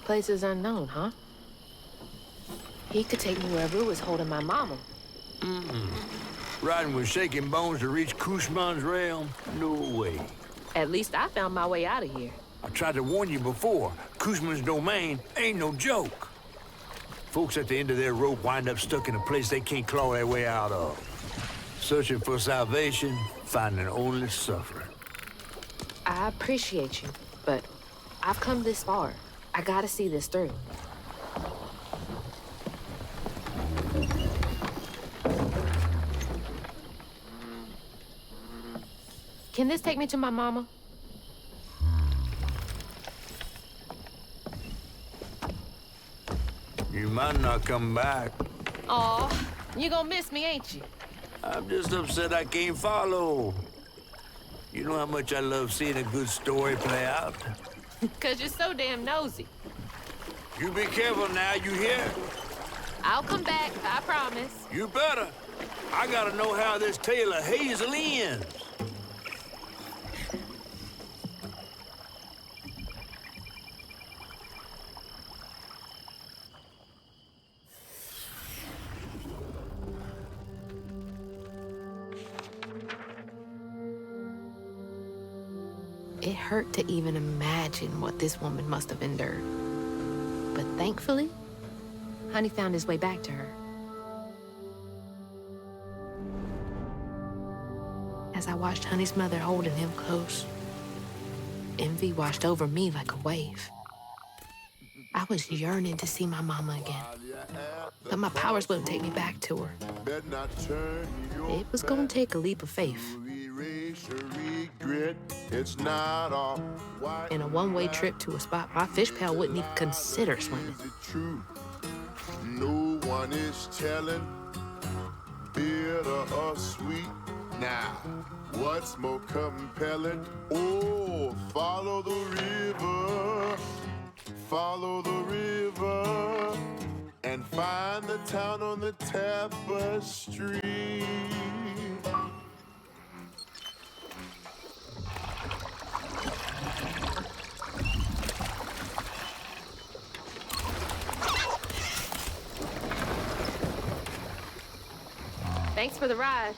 Places unknown, huh? He could take me where Rue is holding my mama. Riding with Shaking Bones to reach Kushman's realm? No way. At least I found my way out of here. I tried to warn you before. Kushman's domain ain't no joke. Folks at the end of their rope wind up stuck in a place they can't claw their way out of. Searching for salvation, finding only suffering. I appreciate you, but I've come this far. I gotta see this through. Can this take me to my mama? You might not come back. Aw, you gonna miss me, ain't you? I'm just upset I can't follow. You know how much I love seeing a good story play out? 'Cause you're so damn nosy. You be careful now, you hear? I'll come back, I promise. You better. I gotta know how this tale of Hazel ends. It hurt to even imagine what this woman must have endured. But thankfully, Honey found his way back to her. As I watched Honey's mother holding him close, envy washed over me like a wave. I was yearning to see my mama again, but my powers wouldn't take me back to her. It was gonna take a leap of faith. It's not all In a one-way trip to a spot my fish pal wouldn't even consider swimming. No one is telling, bitter or sweet. Now, what's more compelling? Oh, follow the river, and find the town on the tapestry. Thanks for the ride.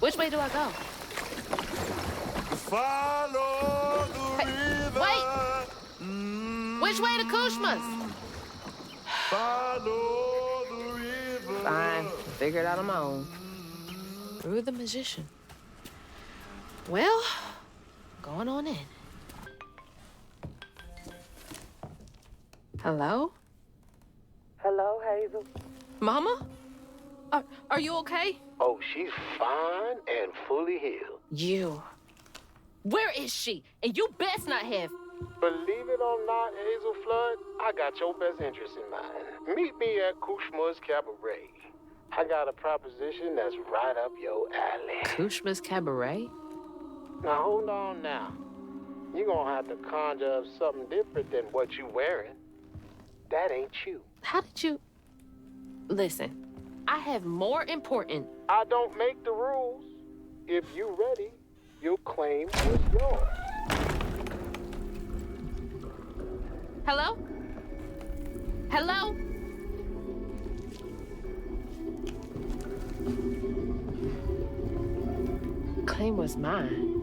Which way do I go? Follow the river. Wait! Which way to Kushma's? Follow the river. Fine, figure it out on my own. Rue the magician. Well, going on in. Hello? Hello, Hazel. Mama? Are you okay? Oh, she's fine and fully healed. You. Where is she? And you best not have. Believe it or not, Hazel Flood, I got your best interest in mind. Meet me at Kushma's Cabaret. I got a proposition that's right up your alley. Kushma's Cabaret? Now, hold on now. You're gonna have to conjure up something different than what you wearing. That ain't you. How did you... Listen, I have more important... I don't make the rules. If you ready, your claim is yours. Hello? Hello? Claim was mine.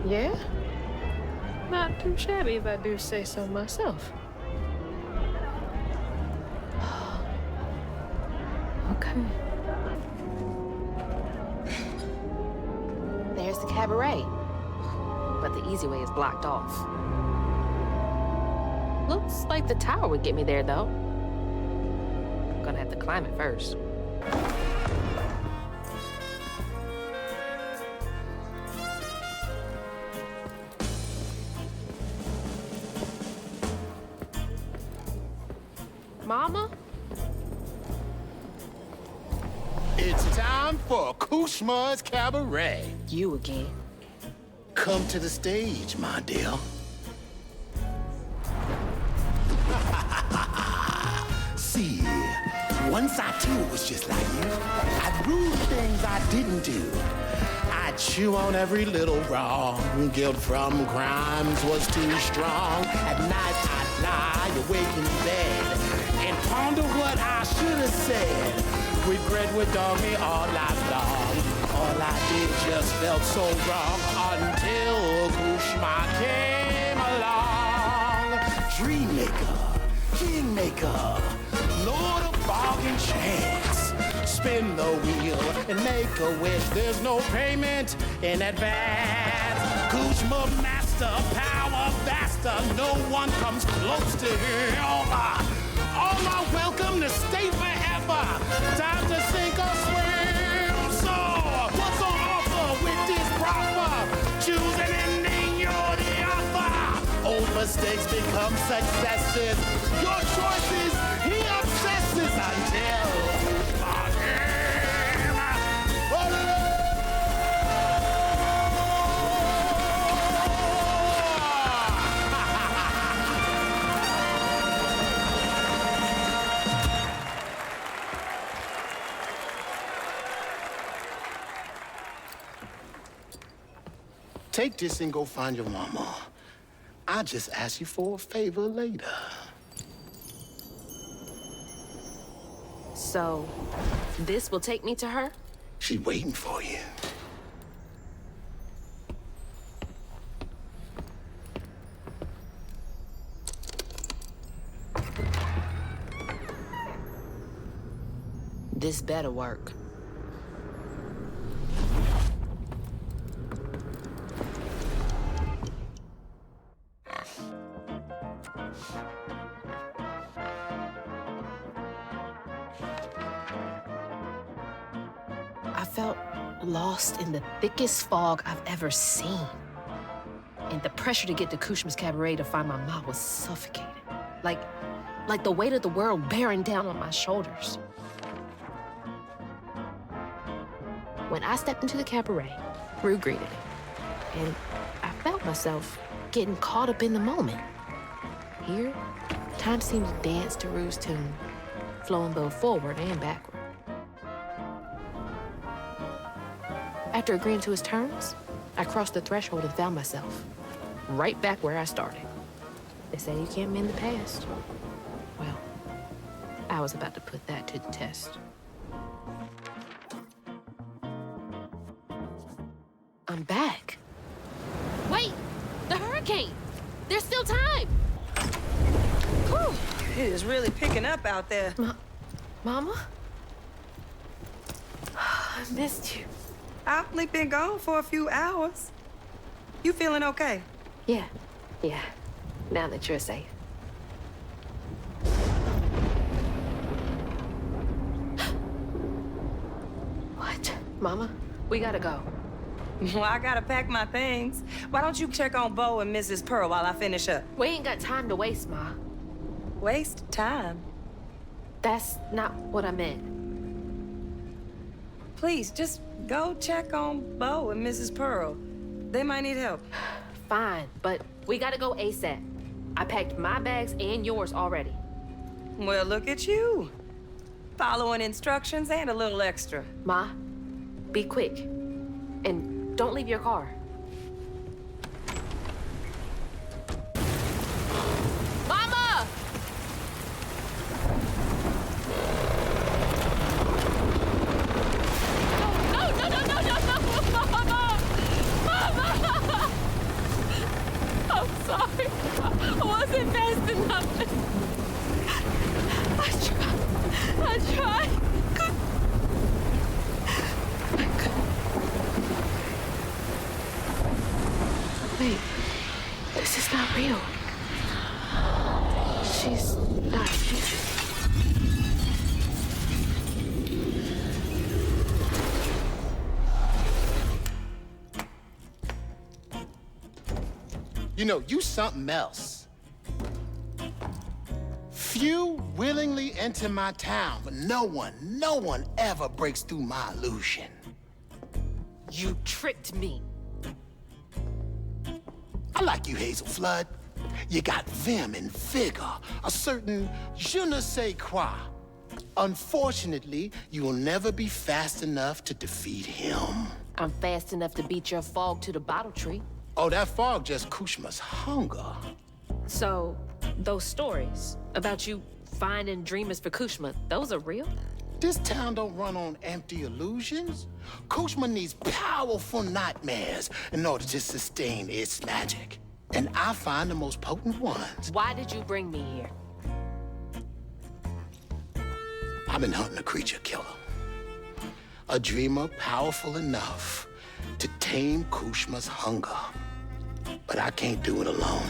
Yeah? Not too shabby if I do say so myself. Okay. There's the cabaret. But the easy way is blocked off. Looks like the tower would get me there, though. Gonna have to climb it first. Mama? It's time for Kushma's Cabaret. You again. Come to the stage, my dear. See, once I too was just like you. I'd rule things I didn't do. I'd chew on every little wrong. Guilt from crimes was too strong. At night I'd lie awake in bed and ponder what I should have said. Regret would dog me all night long. All I did just felt so wrong until Kushma came along. Dreammaker, kingmaker, Lord of bargain chance. Spin the wheel and make a wish. There's no payment in advance. Kushma master, power vaster. No one comes close to him. All are welcome to stay forever. Time to sink or swim. So, what's on offer with this proffer? Choose an ending, you're the author. Old mistakes become successes. Your choices, he obsesses until take this and go find your mama. I'll just ask you for a favor later. So, this will take me to her? She's waiting for you. This better work. I felt lost in the thickest fog I've ever seen. And the pressure to get to Kushma's Cabaret to find my mom was suffocating. Like the weight of the world bearing down on my shoulders. When I stepped into the cabaret, Rue greeted me. And I felt myself getting caught up in the moment. Here, time seemed to dance to Rue's tune, flowing both forward and backward. After agreeing to his terms, I crossed the threshold and found myself right back where I started. They say you can't mend the past. Well, I was about to put that to the test. I'm back. Wait! The hurricane! There's still time! It is really picking up out there. Mama? I missed you. I've only been gone for a few hours. You feeling okay? Yeah. Now that you're safe. What? Mama, we gotta go. Well, I gotta pack my things. Why don't you check on Bo and Mrs. Pearl while I finish up? We ain't got time to waste, Ma. Waste time? That's not what I meant. Please, just go check on Bo and Mrs. Pearl. They might need help. Fine, but we gotta go ASAP. I packed my bags and yours already. Well, look at you. Following instructions and a little extra. Ma, be quick. And don't leave your car. Mama! No, Mama! Mama! I'm sorry. I wasn't fast enough. I tried. Wait, this is not real. She's not here. You know, you something else. Few willingly enter my town, but no one ever breaks through my illusion. You tricked me. I like you, Hazel Flood. You got vim and vigor, a certain je ne sais quoi. Unfortunately, you will never be fast enough to defeat him. I'm fast enough to beat your fog to the bottle tree. Oh, that fog just Kushma's hunger. So, those stories about you finding dreamers for Kushma, those are real? This town don't run on empty illusions. Kushma needs powerful nightmares in order to sustain its magic. And I find the most potent ones. Why did you bring me here? I've been hunting a creature killer. A dreamer powerful enough to tame Kushma's hunger. But I can't do it alone.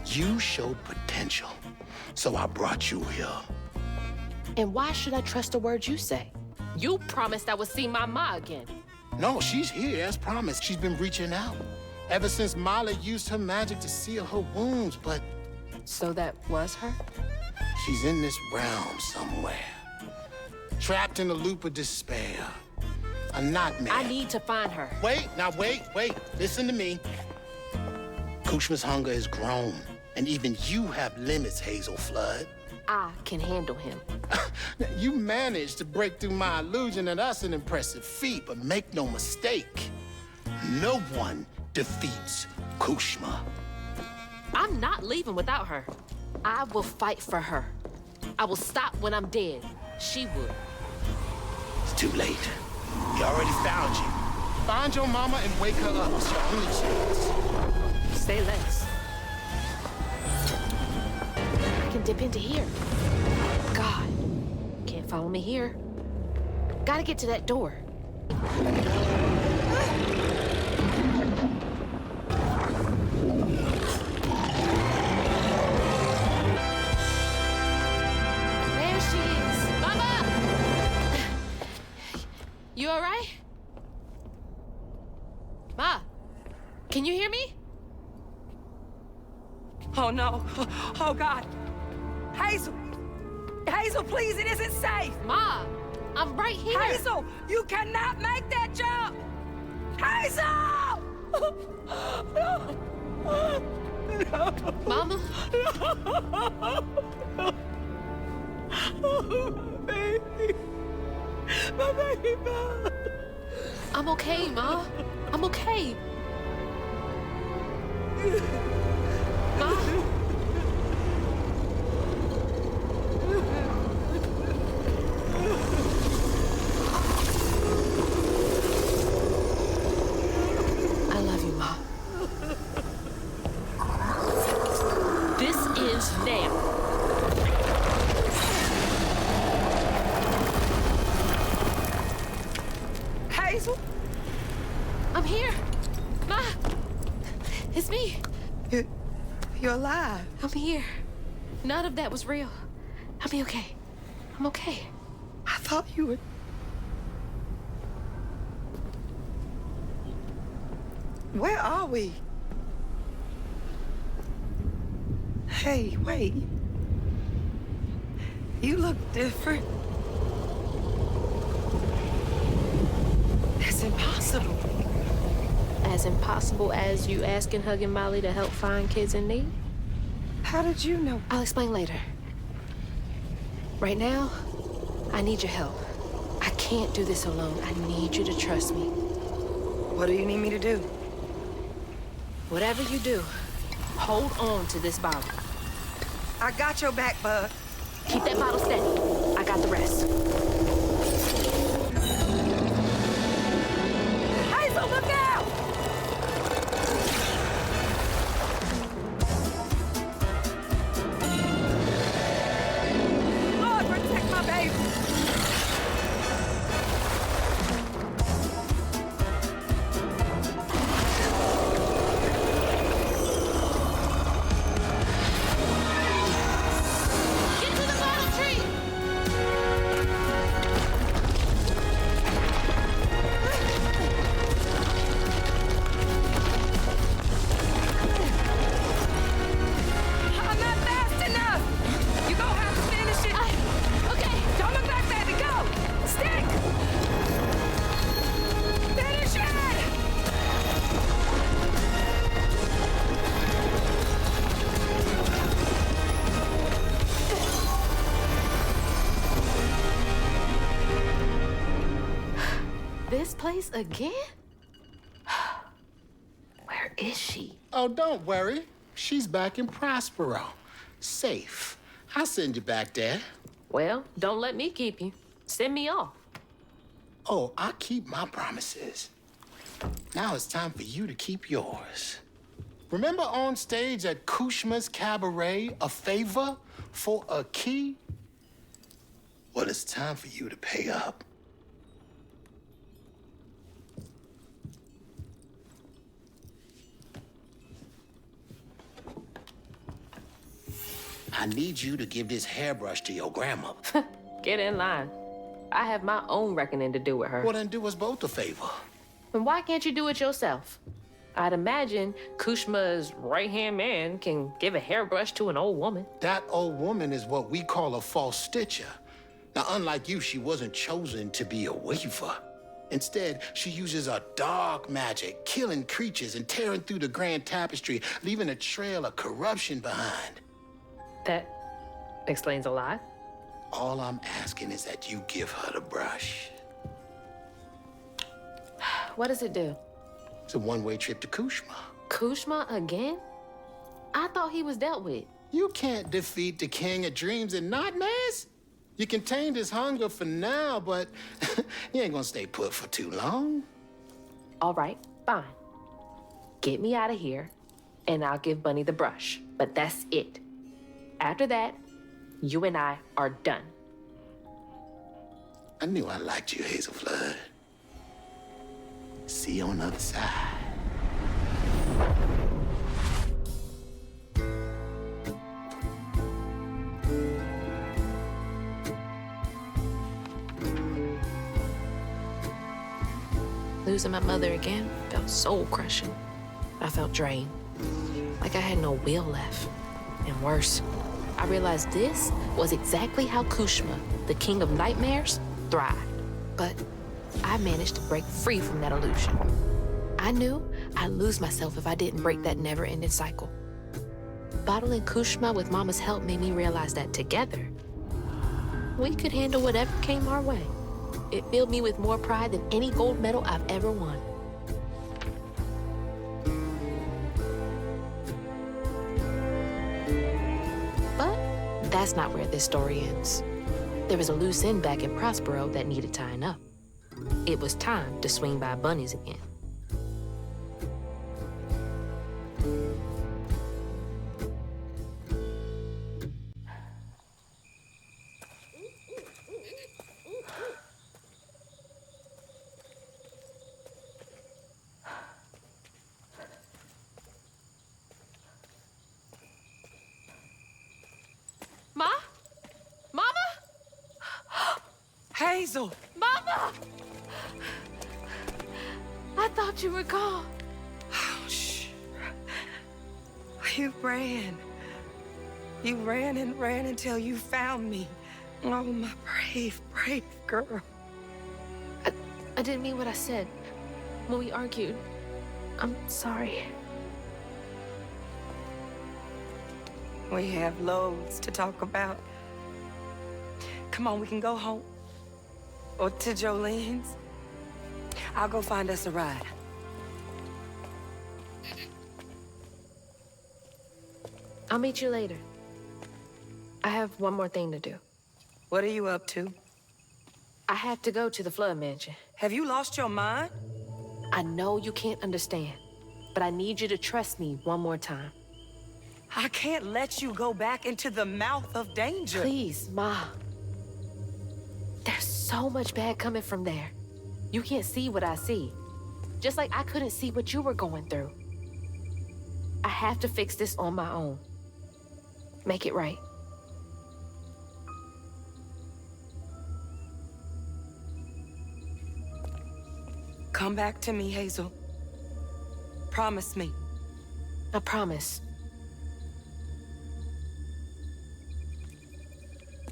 You showed potential, so I brought you here. And why should I trust the words you say? You promised I would see my ma again. No, she's here, as promised. She's been reaching out. Ever since Molly used her magic to seal her wounds, but... So that was her? She's in this realm somewhere. Trapped in a loop of despair. A nightmare. I need to find her. Wait. Listen to me. Kushma's hunger has grown, and even you have limits, Hazel Flood. I can handle him. You managed to break through my illusion, and that's an impressive feat, but make no mistake, no one defeats Kushma. I'm not leaving without her. I will fight for her. I will stop when I'm dead. She would. It's too late. He already found you. Find your mama and wake her up. It's your only chance. Say less. I can dip into here. God, can't follow me here. Gotta get to that door. There she is. Mama! You all right? Ma, can you hear me? Oh, no. Oh, God. Hazel! Hazel, please, it isn't safe! Ma, I'm right here. Hazel, you cannot make that jump! Hazel! No! No! Mama? No! Oh, my baby. My baby, Ma. I'm okay, Ma. I'm okay. Ma? I love you, Ma. This is now. here. Ma! It's me. You're alive. I'm here. None of that was real. I'll be okay. I'm okay. I thought you would. Where are we? Hey, wait. You look different. That's impossible. As impossible as you asking Hug and Molly to help find kids in need? How did you know? I'll explain later. Right now, I need your help. I can't do this alone. I need you to trust me. What do you need me to do? Whatever you do, hold on to this bottle. I got your back, bud. Keep that bottle steady. I got the rest. Hazel, look out! Lord, protect my baby. Get to the bottle tree! I'm not fast enough. You gonna have to finish it. Okay. Don't look back, baby. Go. Stick. Finish it. This place again? Where is she? Oh, don't worry. She's back in Prospero. Safe. I'll send you back there. Well, don't let me keep you. Send me off. Oh, I keep my promises. Now it's time for you to keep yours. Remember on stage at Kushma's Cabaret, a favor for a key? Well, it's time for you to pay up. I need you to give this hairbrush to your grandmother. Get in line. I have my own reckoning to do with her. Well, then do us both a favor. And why can't you do it yourself? I'd imagine Kushma's right-hand man can give a hairbrush to an old woman. That old woman is what we call a false stitcher. Now, unlike you, she wasn't chosen to be a weaver. Instead, she uses a dark magic, killing creatures and tearing through the grand tapestry, leaving a trail of corruption behind. That explains a lot. All I'm asking is that you give her the brush. What does it do? It's a one-way trip to Kushma. Kushma again? I thought he was dealt with. You can't defeat the king of dreams and not mess. You contained his hunger for now, but you ain't gonna stay put for too long. All right, fine. Get me out of here, and I'll give Bunny the brush. But that's it. After that, you and I are done. I knew I liked you, Hazel Flood. See you on the other side. Losing my mother again felt soul-crushing. I felt drained, like I had no will left. And worse, I realized this was exactly how Kushma, the king of nightmares, thrived. But I managed to break free from that illusion. I knew I'd lose myself if I didn't break that never-ending cycle. Bottling Kushma with Mama's help made me realize that together, we could handle whatever came our way. It filled me with more pride than any gold medal I've ever won. But that's not where this story ends. There was a loose end back in Prospero that needed tying up. It was time to swing by Bunny's again. Hazel! Mama! I thought you were gone. Oh, shh. You ran. You ran and ran until you found me. Oh, my brave, brave girl. I didn't mean what I said when we argued. I'm sorry. We have loads to talk about. Come on, we can go home. Or to Jolene's. I'll go find us a ride. I'll meet you later. I have one more thing to do. What are you up to? I have to go to the Flood Mansion. Have you lost your mind? I know you can't understand, but I need you to trust me one more time. I can't let you go back into the mouth of danger. Please, Ma. There's so much bad coming from there. You can't see what I see. Just like I couldn't see what you were going through. I have to fix this on my own. Make it right. Come back to me, Hazel. Promise me. I promise.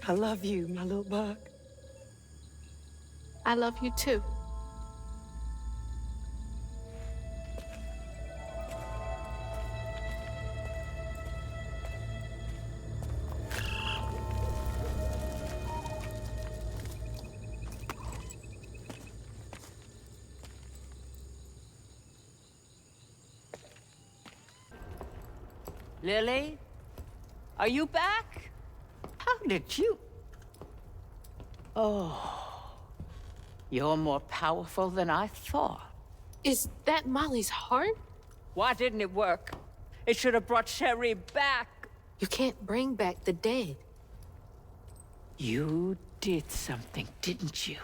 I love you, my little bug. I love you too. Lily? Are you back? How did you... Oh, you're more powerful than I thought. Is that Molly's heart? Why didn't it work? It should have brought Sherry back. You can't bring back the dead. You did something, didn't you?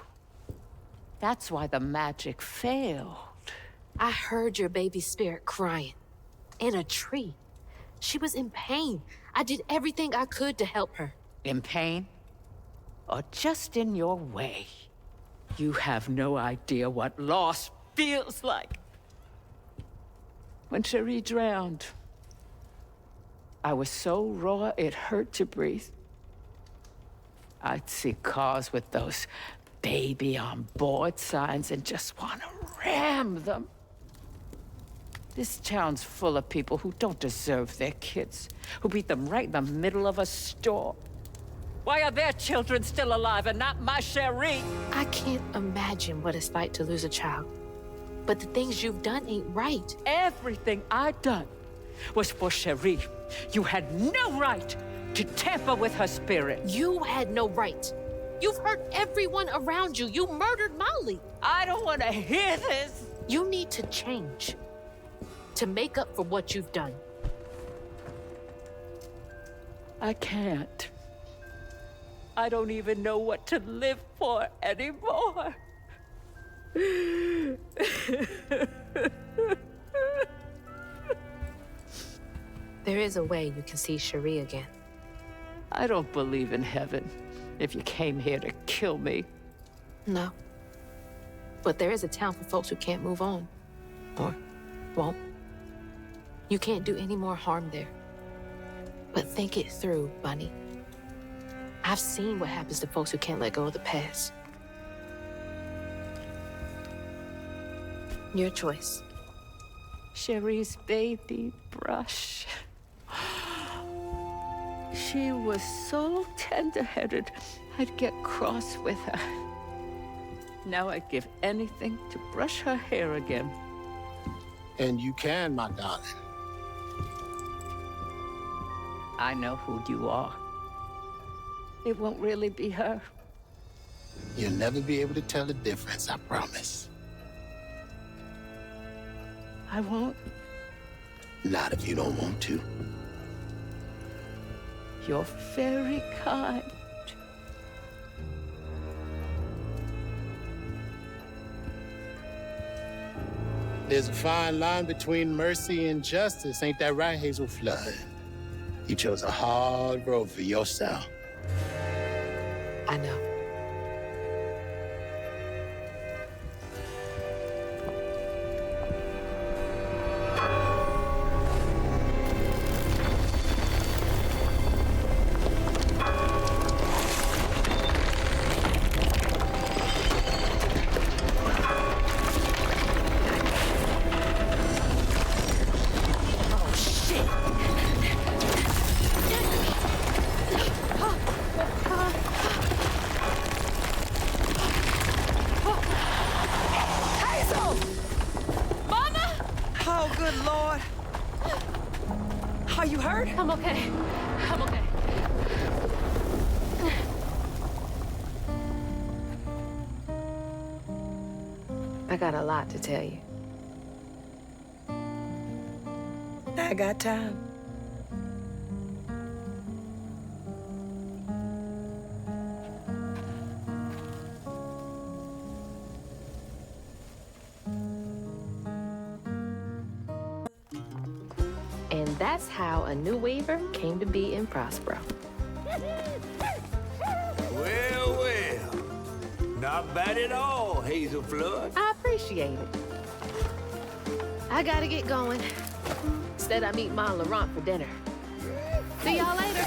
That's why the magic failed. I heard your baby spirit crying. In a tree. She was in pain. I did everything I could to help her. In pain? Or just in your way? You have no idea what loss feels like. When Cherie drowned, I was so raw it hurt to breathe. I'd see cars with those baby on board signs and just want to ram them. This town's full of people who don't deserve their kids, who beat them right in the middle of a storm. Why are their children still alive and not my Cherie? I can't imagine what it's like to lose a child. But the things you've done ain't right. Everything I've done was for Cherie. You had no right to tamper with her spirit. You had no right. You've hurt everyone around you. You murdered Molly. I don't want to hear this. You need to change. To make up for what you've done. I can't. I don't even know what to live for anymore. There is a way you can see Cherie again. I don't believe in heaven if you came here to kill me. No. But there is a town for folks who can't move on. Or won't. You can't do any more harm there. But think it through, Bunny. I've seen what happens to folks who can't let go of the past. Your choice. Cherie's baby brush. She was so tender-headed, I'd get cross with her. Now I'd give anything to brush her hair again. And you can, my darling. I know who you are. It won't really be her. You'll never be able to tell the difference, I promise. I won't. Not if you don't want to. You're very kind. There's a fine line between mercy and justice, ain't that right, Hazel Flood? You chose a hard road for yourself. I know. Are you hurt? I'm okay. I'm okay. I got a lot to tell you. I got time. And that's how a new weaver came to be in Prospero. Well, well. Not bad at all, Hazel Flood. I appreciate it. I gotta get going. Instead, I meet Ma and Laurent for dinner. See y'all later.